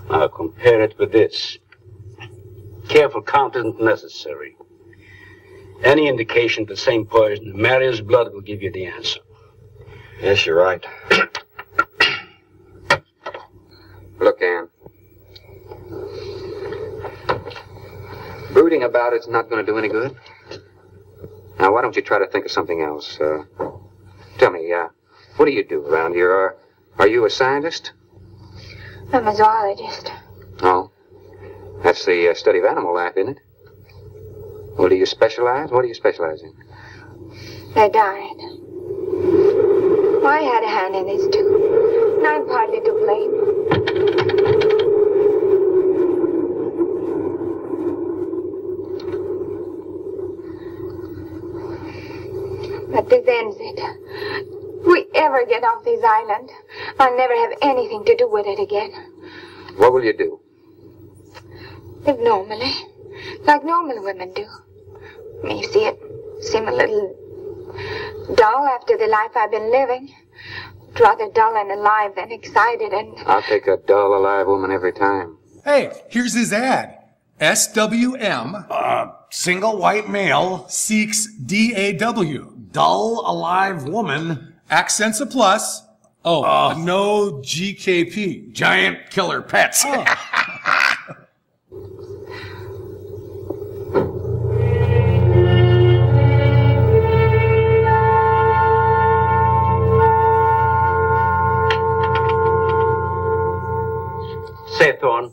Now compare it with this. Careful count isn't necessary. Any indication of the same poison in Maria's blood will give you the answer. Yes, you're right. Look, Ann. Brooding about it's not going to do any good. Now, why don't you try to think of something else? Tell me, what do you do around here? Are you a scientist? I'm a zoologist. Oh. That's the study of animal life, isn't it? Well, do you specialize? What do you specialize in? They died. Well, I had a hand in this, too. And I'm partly to blame. But this ends it. If we ever get off this island, I'll never have anything to do with it again. What will you do? Live normally, like normal women do. May see it seem a little dull after the life I've been living. But rather dull and alive than excited and... I'll take a dull, alive woman every time. Hey, here's his ad. SWM. Single white male. Seeks DAW. Dull, alive woman. Accents a plus. No GKP. Giant killer pets. Say, Thorne,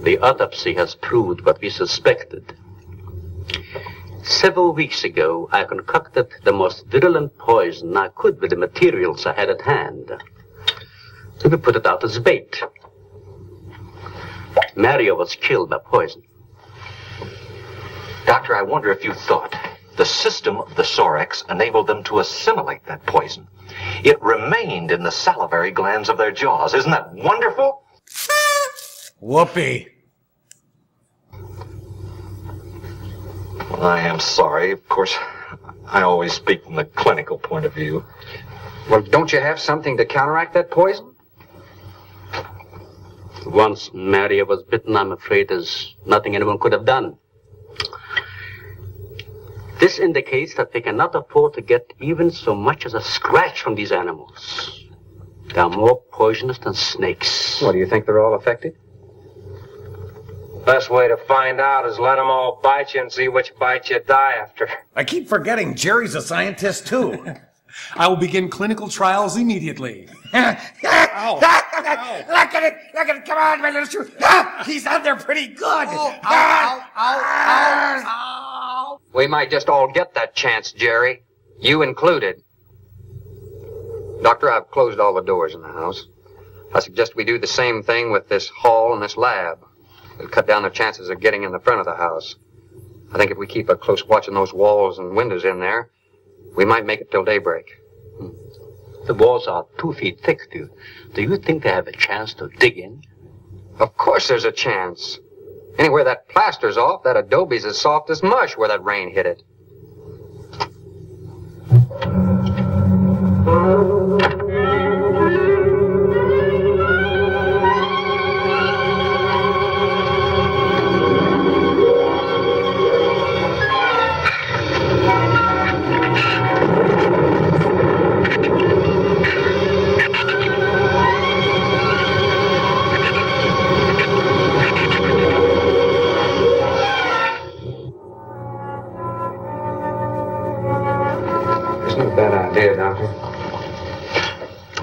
the autopsy has proved what we suspected. Several weeks ago, I concocted the most virulent poison I could with the materials I had at hand. We put it out as bait. Mario was killed by poison. Doctor, I wonder if you thought the system of the Sorex enabled them to assimilate that poison. It remained in the salivary glands of their jaws. Isn't that wonderful? Whoopee. Well, I am sorry. Of course, I always speak from the clinical point of view. Well, don't you have something to counteract that poison? Once Maria was bitten, I'm afraid there's nothing anyone could have done. This indicates that they cannot afford to get even so much as a scratch from these animals. They are more poisonous than snakes. What, do you think they're all affected? Best way to find out is let them all bite you and see which bite you die after. I keep forgetting Jerry's a scientist, too. I will begin clinical trials immediately. Look at it, come on, my little shrew. He's on there pretty good. We might just all get that chance, Jerry. You included. Doctor, I've closed all the doors in the house. I suggest we do the same thing with this hall and this lab. It'll cut down the chances of getting in the front of the house. I think if we keep a close watch on those walls and windows in there, we might make it till daybreak. The walls are 2 feet thick. Do you think they have a chance to dig in? Of course there's a chance. Anywhere that plaster's off, that adobe's as soft as mush where that rain hit it.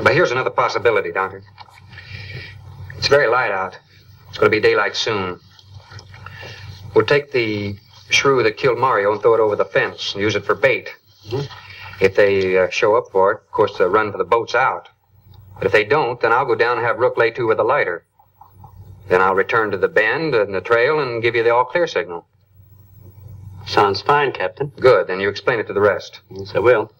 But here's another possibility, Doctor. It's very light out. It's going to be daylight soon. We'll take the shrew that killed Mario and throw it over the fence and use it for bait. If they show up for it, of course, they'll run for the boats out. But if they don't, then I'll go down and have Rook lay to with a lighter. Then I'll return to the bend and the trail and give you the all-clear signal. Sounds fine, Captain. Good. Then you explain it to the rest. Yes, I will.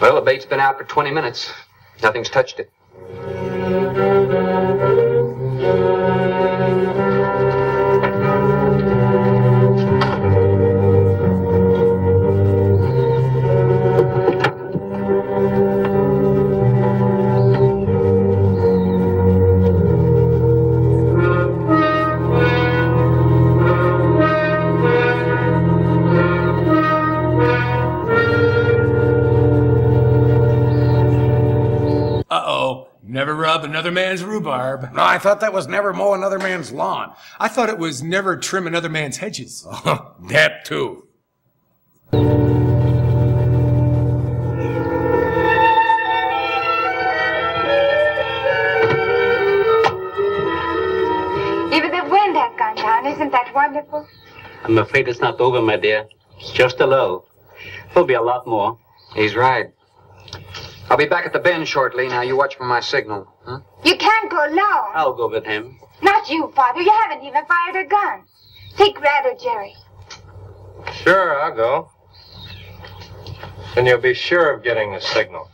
Well, the bait's been out for 20 minutes. Nothing's touched it. Never rub another man's rhubarb. No, I thought that was never mow another man's lawn. I thought it was never trim another man's hedges. That too. Even the wind has gone down. Isn't that wonderful? I'm afraid it's not over, my dear. It's just a low. There'll be a lot more. He's right. I'll be back at the bend shortly. Now you watch for my signal. Huh? You can't go alone. I'll go with him. Not you, Father. You haven't even fired a gun. Take Red or Jerry. Sure, I'll go. Then you'll be sure of getting the signal.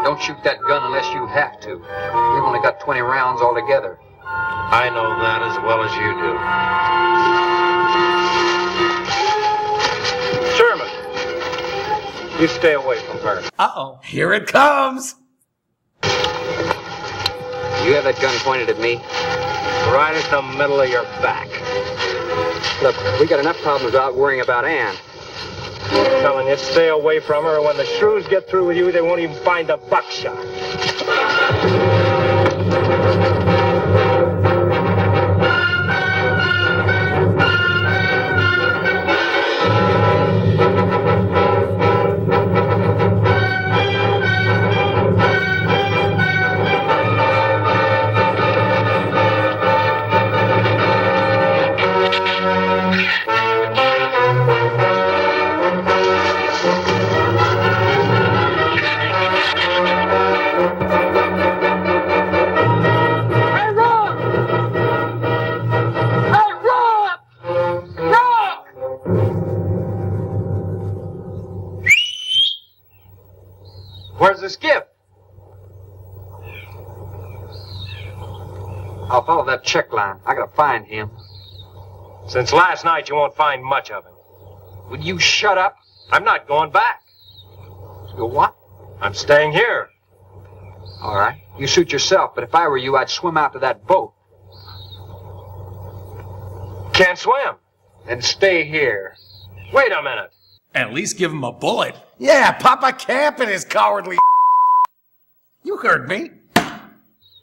Don't shoot that gun unless you have to. We've only got 20 rounds altogether. I know that as well as you do. Sherman, you stay away from her. Uh-oh. Here it comes. You have that gun pointed at me? Right at the middle of your back. Look, we got enough problems without worrying about Ann. I'm telling you, stay away from her, or when the shrews get through with you, they won't even find the buckshot. Where's the skiff? I'll follow that check line. I gotta find him. Since last night, you won't find much of him. Would you shut up? I'm not going back. You what? I'm staying here. All right. You suit yourself, but if I were you, I'd swim out to that boat. Can't swim. Then stay here. Wait a minute. At least give him a bullet. Yeah, pop a cap in his cowardly. You heard me.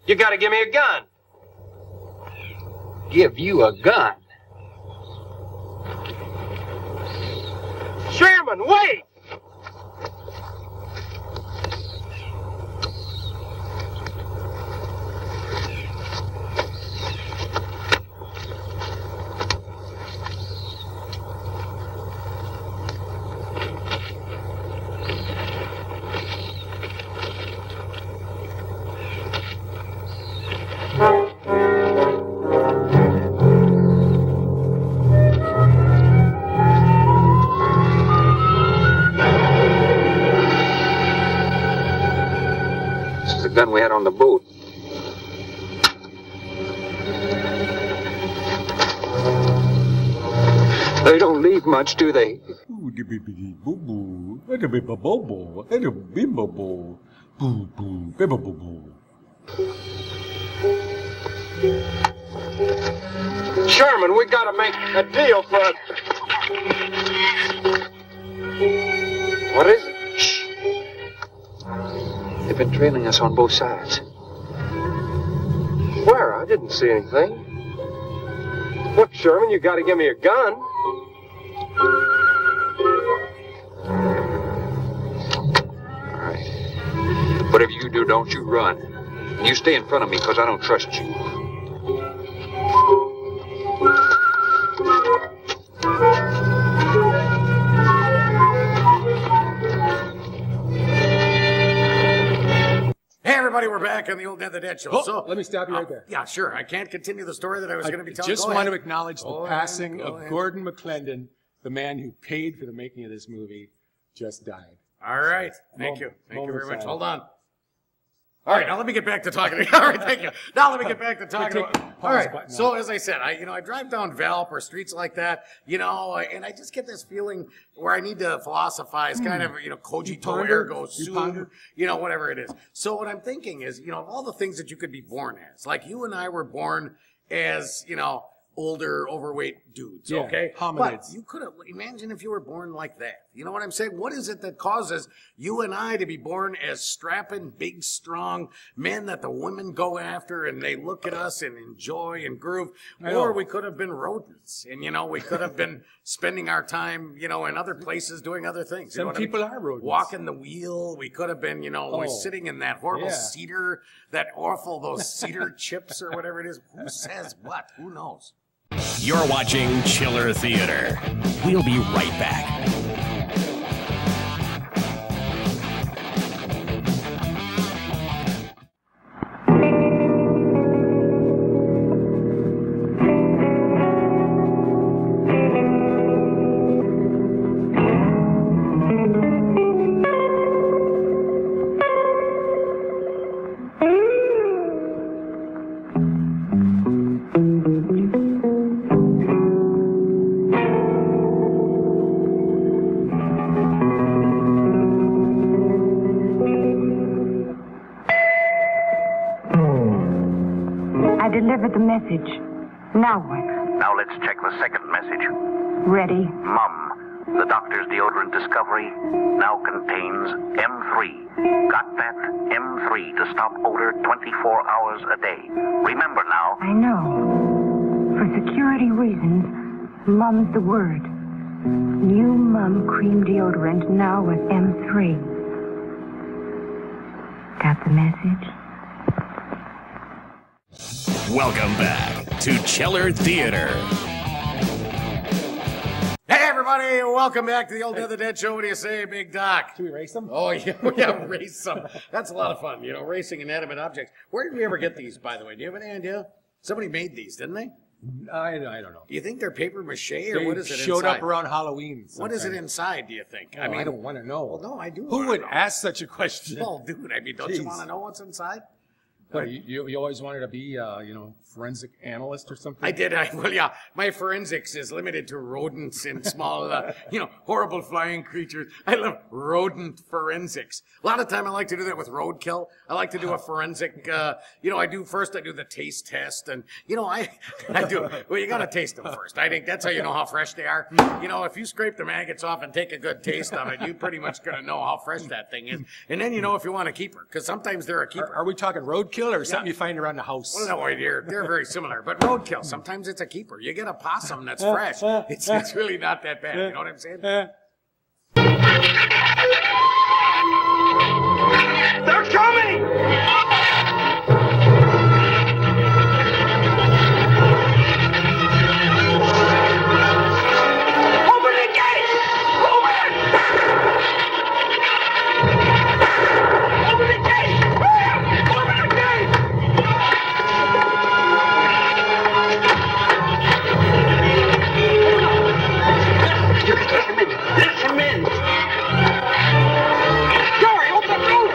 You gotta give me a gun. Give you a gun? Sherman, wait! on the boot. They don't leave much, do they? Sherman, we gotta make a deal for it. What is it? Shh. They've been trailing us on both sides. Where? I didn't see anything. Look, Sherman, you gotta give me a gun. All right. Whatever you do, don't you run. And you stay in front of me, because I don't trust you. Hey, everybody, we're back on the Old Dead the Dead show. Oh, So, let me stop you right there. Yeah, sure. I can't continue the story that I was going to be telling. Just Go want to ahead. acknowledge the Go passing ahead, go of ahead. Gordon McClendon, the man who paid for the making of this movie, just died. All right. So, Thank you. Thank you very much. silence. Hold on. All right, now let me get back to talking. All right, thank you. Now let me get back to talking. Take the All pause right. button So off. as I said, I drive down Valp or streets like that, and I just get this feeling where I need to philosophize, kind of, cogito ponder? ergo You sum, ponder? whatever it is. So what I'm thinking is, of all the things that you could be born as, like you and I were born as, older, overweight dudes, Yeah, okay? hominids. But you could have, imagine if you were born like that. You know what I'm saying? What is it that causes you and I to be born as strapping, big, strong men that the women go after and they look at us and enjoy and groove? I know. Or we could have been rodents and, we could have been spending our time, in other places doing other things. You know Some what I mean? people are rodents. Walking the wheel. We could have been, we're Oh. sitting in that horrible Yeah. cedar, those cedar chips or whatever it is. Who says what? Who knows? You're watching Chiller Theater. We'll be right back. I delivered the message. Now what? Now let's check the second message. Ready? Mum, the doctor's deodorant discovery now contains M3. Got that? M3 to stop odor 24 hours a day. Remember now. I know. For security reasons, Mum's the word. New Mum cream deodorant now with M3. Got the message? Welcome back to Chiller Theater. Hey, everybody, welcome back to the Old Dead the Dead show. What do you say, Big Doc? Should we race them? Oh, yeah, race them. That's a lot of fun, racing inanimate objects. Where did we ever get these, by the way? Do you have any idea? Somebody made these, didn't they? I don't know. Do you think they're paper mache, or They what is it showed inside? up around Halloween. What is it sometime. inside, do you think? Oh, I don't want to know. Well, no, I do Who wanna would know. ask such a question? Well, dude, don't you Jeez. want to know what's inside? What, you always wanted to be, forensic analyst or something? I did. My forensics is limited to rodents and small, horrible flying creatures. I love rodent forensics. A lot of time I like to do that with roadkill. I like to do a forensic, I do the taste test and, I do, well, you gotta taste them first. I think that's how you know how fresh they are. If you scrape the maggots off and take a good taste of it, you pretty much gonna know how fresh that thing is. And then you know if you want to keep her, because sometimes they're a keeper. Are we talking roadkill or something you find around the house? Well, no, they're very similar. But roadkill, sometimes it's a keeper. You get a possum that's fresh. It's really not that bad. You know what I'm saying? They're coming! Open the gate! Open it! Open the gate! Open the gate! You can let him in. Let him in. Gary, open the door!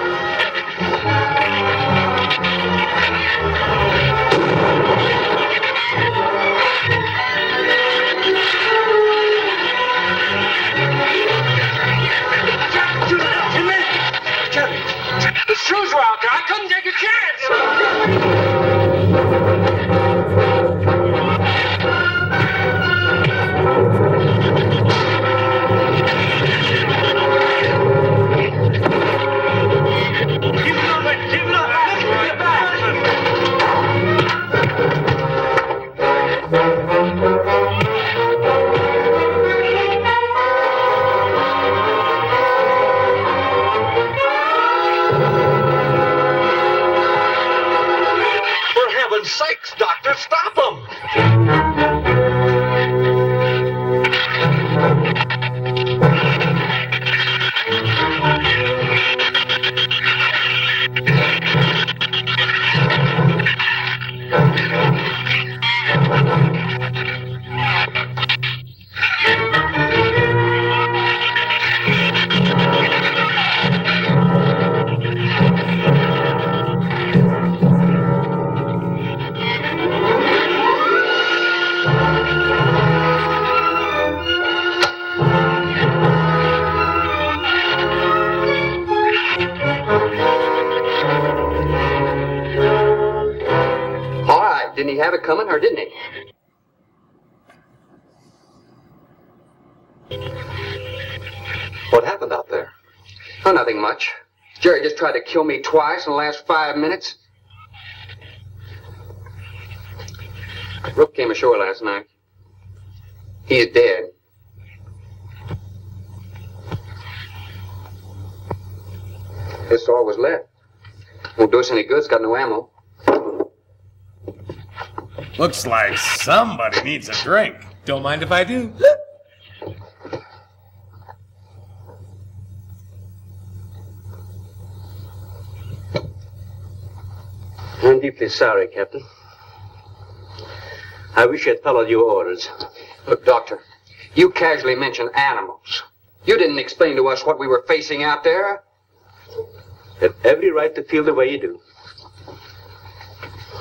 he have it coming, or didn't he? What happened out there? Oh, nothing much. Jerry just tried to kill me twice in the last 5 minutes. Rook came ashore last night. He's dead. This all was left. Won't do us any good. It's got no ammo. Looks like somebody needs a drink. Don't mind if I do. I'm deeply sorry, Captain. I wish I'd followed your orders. Look, Doctor, you casually mentioned animals. You didn't explain to us what we were facing out there. You have every right to feel the way you do.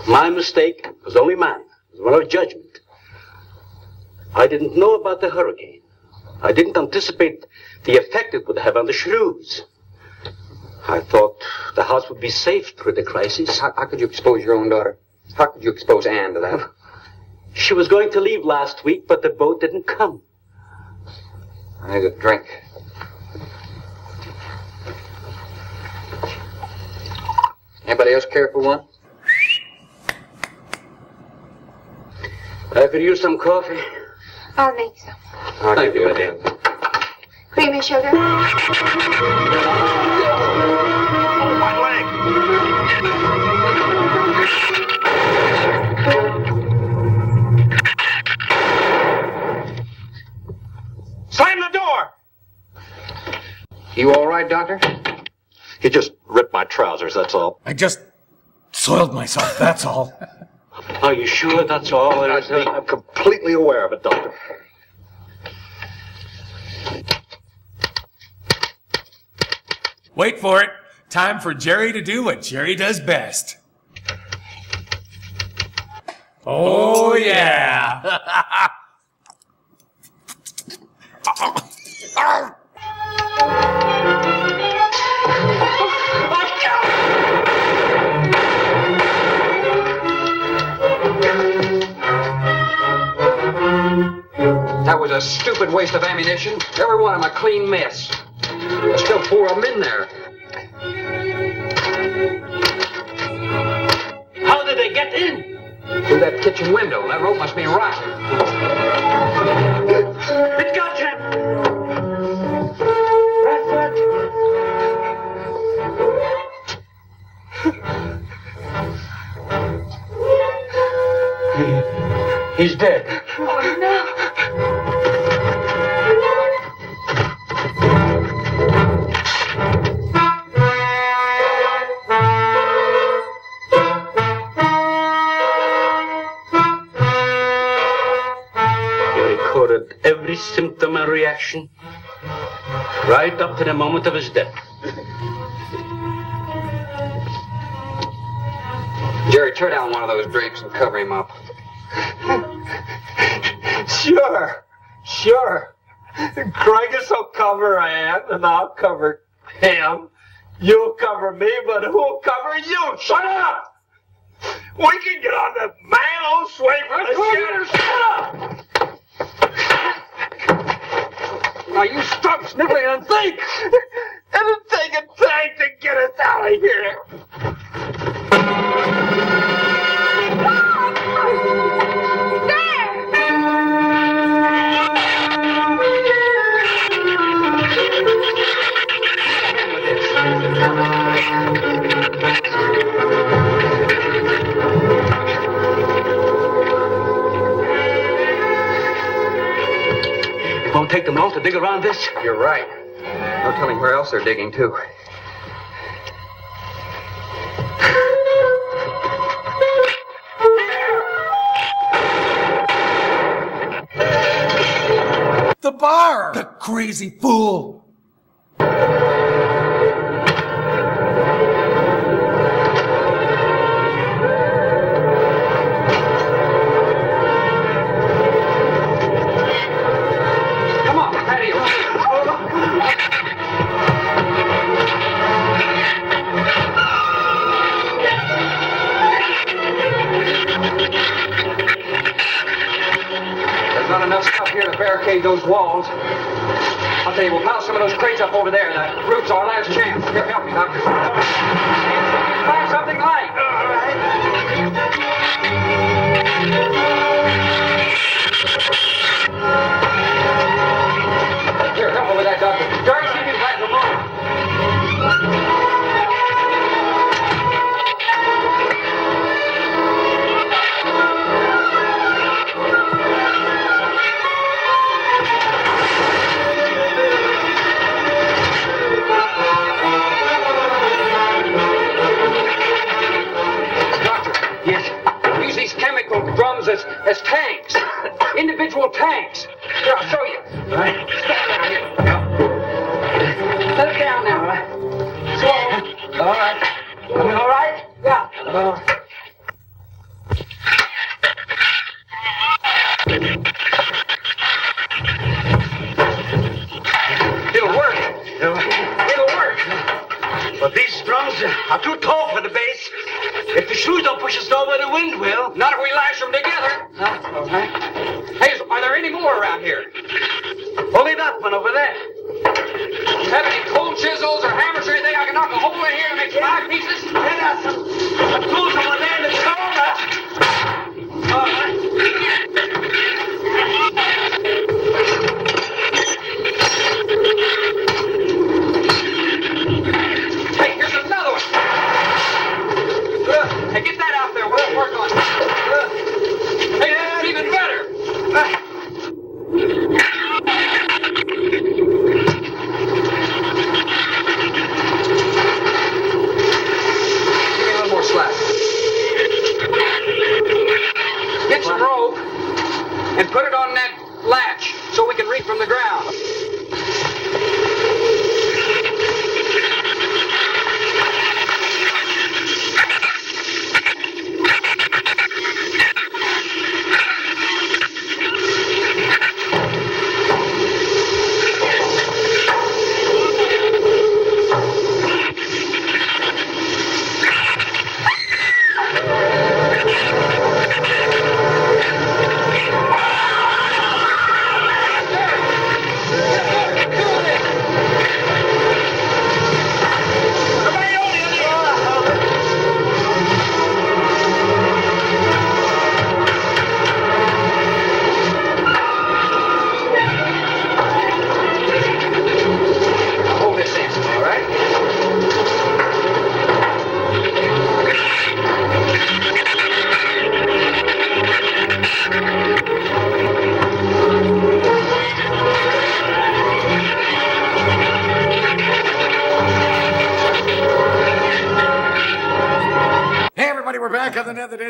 My mistake was only mine. It was one of judgment. I didn't know about the hurricane. I didn't anticipate the effect it would have on the Shrews. I thought the house would be safe through the crisis. How could you expose your own daughter? How could you expose Anne to that? She was going to leave last week, but the boat didn't come. I need a drink. Anybody else care for one? I could use some coffee. I'll make some. Thank you, madam. Cream and sugar? My leg! Slam the door! You all right, Doctor? He just ripped my trousers, that's all. I just soiled myself, that's all. Are you sure that's all there is? I'm completely aware of it, Doctor. Wait for it. Time for Jerry to do what Jerry does best. Oh, yeah. That was a stupid waste of ammunition. Every one of them a clean mess. There's still 4 of them in there. How did they get in? Through that kitchen window. That rope must be rotten. It got you! He's dead. Oh, no. He recorded every symptom and reaction, right up to the moment of his death. Jerry, tear down one of those drapes and cover him up. Sure. Craigus will cover Ann, and I'll cover him. You'll cover me, but who'll cover you? Shut up! We can get on the man-old swing for the shit. Shut up! Now you stop sniveling and think! It'll take a tank to get us out of here. It won't take them long to dig around this. You're right. No telling where else they're digging, too. The bar! The crazy fool! Come on, patio. enough stuff here to barricade those walls. I'll tell you, we'll pile some of those crates up over there. The roof's our last chance. Here, help me, Doctor. Find something light. All right. Here, help me with that, Doctor. Dark, keep him back a moment. Drums as tanks, individual tanks. Here, I'll show you. All right. Stand down here. Let it down now, all right? Slow. All right. All right? Yeah. It'll work. It'll work. But these drums are too tall for the base. If the shrews don't push us over, the wind will. Not if we lash them together. All right. Hey, are there any more around here? Only that one over there. Have any cold chisels or hammers or anything I can knock a hole in here to make 5 pieces? There are some tools over there in the corner. All right. Hey, here's another one. Hey, get that out there. We'll work on it. Hey, that's even better. Give me a little more slack. Get some rope and put it on that latch so we can reach from the ground.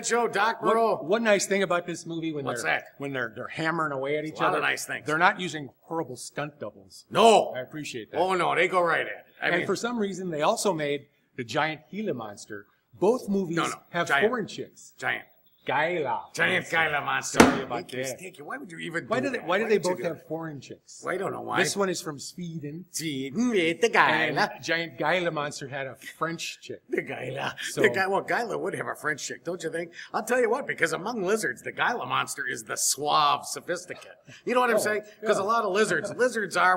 Show, Doc Bro. One nice thing about this movie when What's they're that? when they're hammering away at each other. A lot of nice things. They're not using horrible stunt doubles. No, I appreciate that. Oh no, they go right at it. And for some reason, they also made the giant Gila monster. Both movies have giant. foreign chicks. Giant Gila monster. Sorry about that. Sticky. Why would you even? Why do they both have foreign chicks? Well, I don't know why. This one is from Sweden. The Gila. Giant Gila monster had a French chick. The Gila. So, Well, Gila would have a French chick, don't you think? I'll tell you what, because among lizards, the Gila monster is the suave sophisticate. You know what I'm saying? Because a lot of lizards are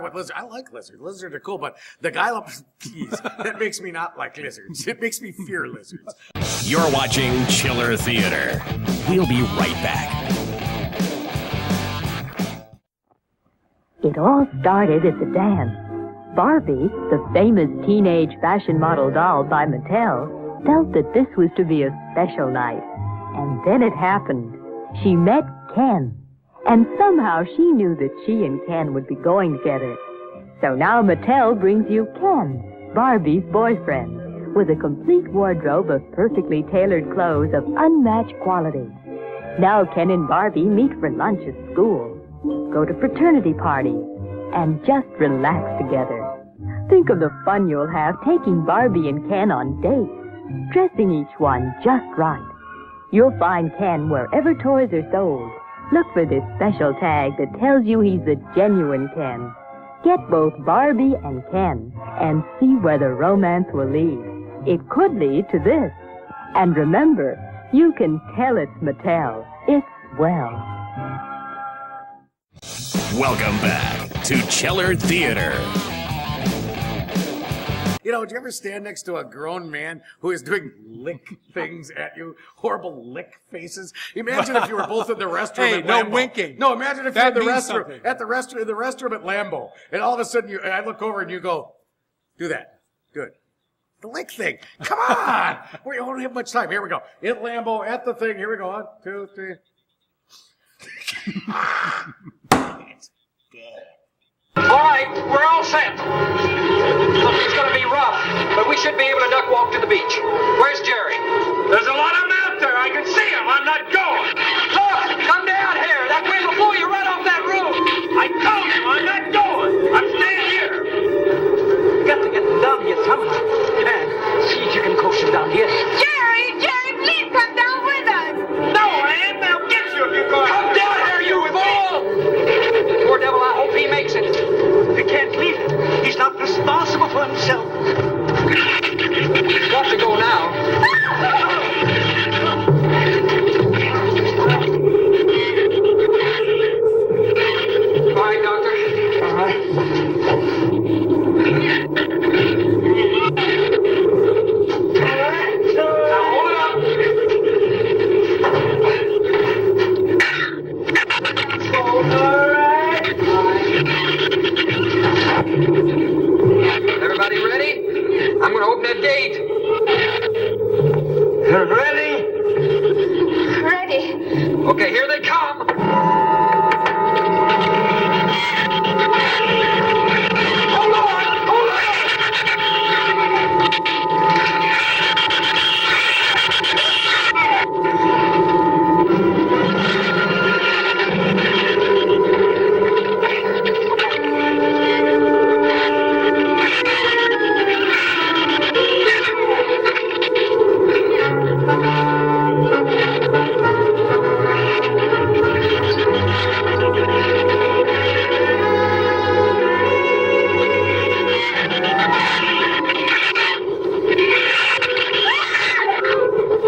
what lizards. I like lizards. Lizards are cool, but the Gila, geez, that makes me not like lizards. It makes me fear lizards. You're watching Chiller Theater. We'll be right back. It all started at the dance. Barbie, the famous teenage fashion model doll by Mattel, felt that this was to be a special night. And then it happened. She met Ken. And somehow she knew that she and Ken would be going together. So now Mattel brings you Ken, Barbie's boyfriend, with a complete wardrobe of perfectly tailored clothes of unmatched quality. Now Ken and Barbie meet for lunch at school, go to fraternity parties, and just relax together. Think of the fun you'll have taking Barbie and Ken on dates, dressing each one just right. You'll find Ken wherever toys are sold. Look for this special tag that tells you he's the genuine Ken. Get both Barbie and Ken and see where the romance will lead. It could lead to this. And remember, you can tell it's Mattel. It's swell. Welcome back to Chiller Theater. You know, do you ever stand next to a grown man who is doing lick things at you? Horrible lick faces. Imagine if you were both in the restroom Hey, at no Lambeau. winking. No, imagine if That you're in the means restroom something. at the restroom at Lambeau, and all of a sudden I look over and you go, do that. Good. The lick thing. Come on. We don't have much time. Here we go. At Lambeau, at the thing. Here we go. 1, 2, 3. All right, we're all set. It's going to be rough, but we should be able to duck walk to the beach. Where's Jerry? There's a lot of them out there. I can see them. I'm not going. Look, come down here. That way before you run off that roof. I told you I'm not going. I'm staying here. You got to get them down here somehow. And see if you can coax them down here. Jerry, please come down with us. No, Ann, they'll get you if you go. Come down here, you fool! Poor devil, I hope he makes it. We can't leave him. He's not responsible for himself. He's got to go now. All right, Doctor. All right. Now hold it up. Everybody ready? I'm going to open that gate. Ready? Ready. Okay, here they come. Hold on! Hold on!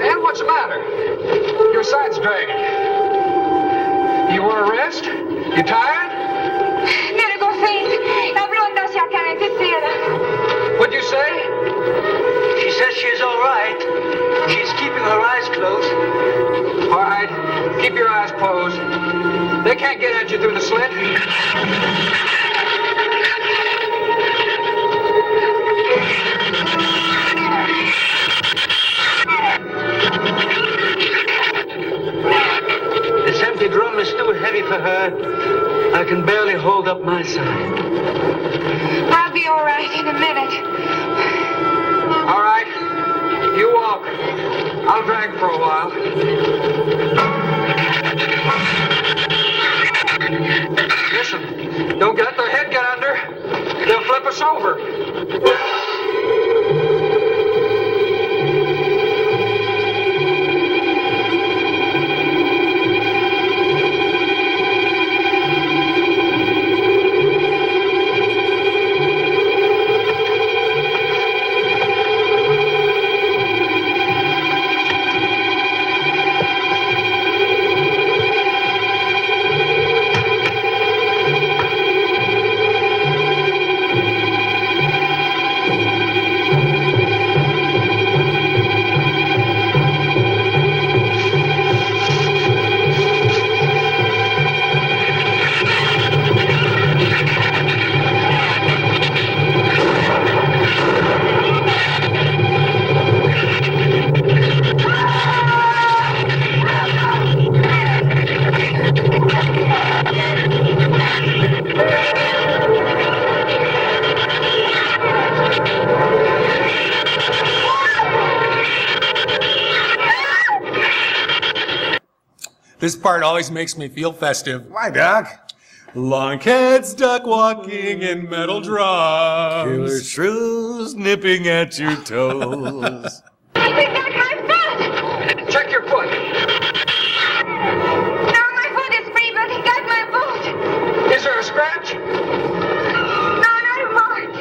And what's the matter? Your side's dragging. You want to rest? You tired? Viene con faint. La blonda si accarezza. What'd you say? She says she's all right. She's keeping her eyes closed. All right, keep your eyes closed. They can't get at you through the slit. This empty drum is too heavy for her. I can barely hold up my side. I'll be all right in a minute. All right, you walk. I'll drag for a while. Listen, don't let their head get under. They'll flip us over. This part always makes me feel festive. Why, Doc? Lunkheads duck walking in metal drums. Killer shrews nipping at your toes. He got my foot. Check your foot. No, my foot is free, but he got my boot. Is there a scratch? No, not a mark.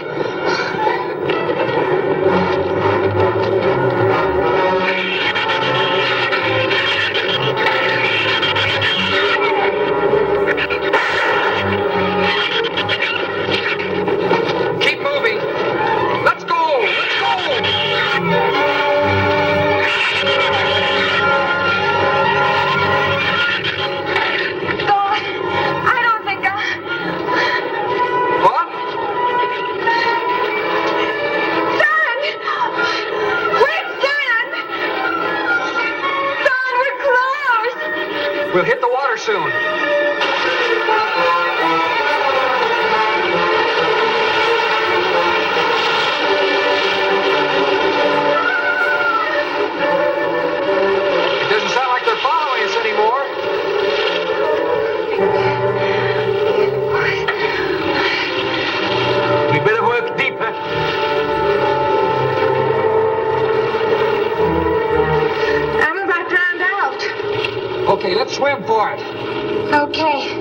for it. Okay.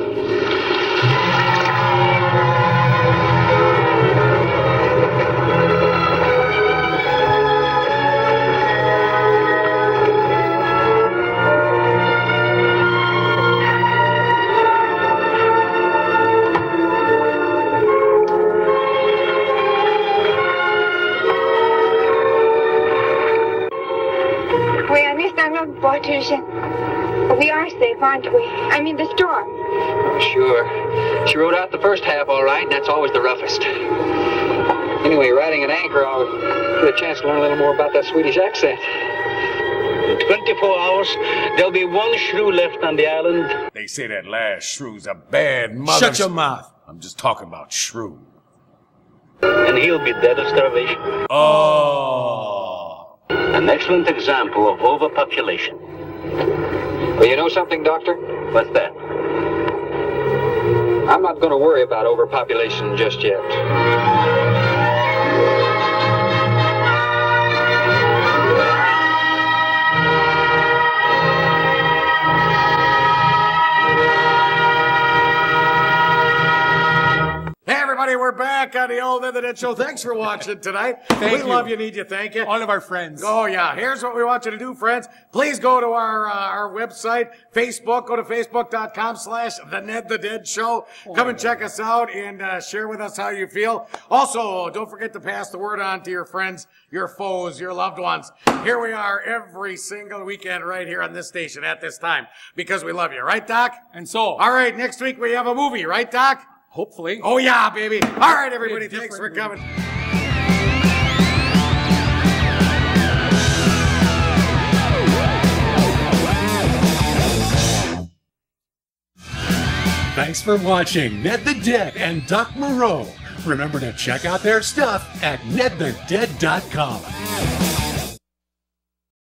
We are safe, aren't we? I mean, the storm. Sure. She rode out the first half all right, and that's always the roughest. Anyway, riding an anchor, I'll get a chance to learn a little more about that Swedish accent. In 24 hours, there'll be one shrew left on the island. They say that last shrew's a bad mother. Shut your mouth. I'm just talking about shrew. And he'll be dead of starvation. Oh. An excellent example of overpopulation. Well, you know something, Doctor? What's that? I'm not going to worry about overpopulation just yet. We're back on the Old and the Dead Show. Thanks for watching tonight. We love you, need you, thank you. All of our friends. Oh, yeah. Here's what we want you to do, friends. Please go to our website, Facebook. Go to facebook.com/The Ned the Dead Show. Come and check us out and share with us how you feel. Also, don't forget to pass the word on to your friends, your foes, your loved ones. Here we are every single weekend right here on this station at this time because we love you. Right, Doc? And so. All right, next week we have a movie. Right, Doc? Hopefully. Oh, yeah, baby. All right, everybody. Thanks for coming. Thanks for watching Ned the Dead and Doc Moreau. Remember to check out their stuff at nedthedead.com.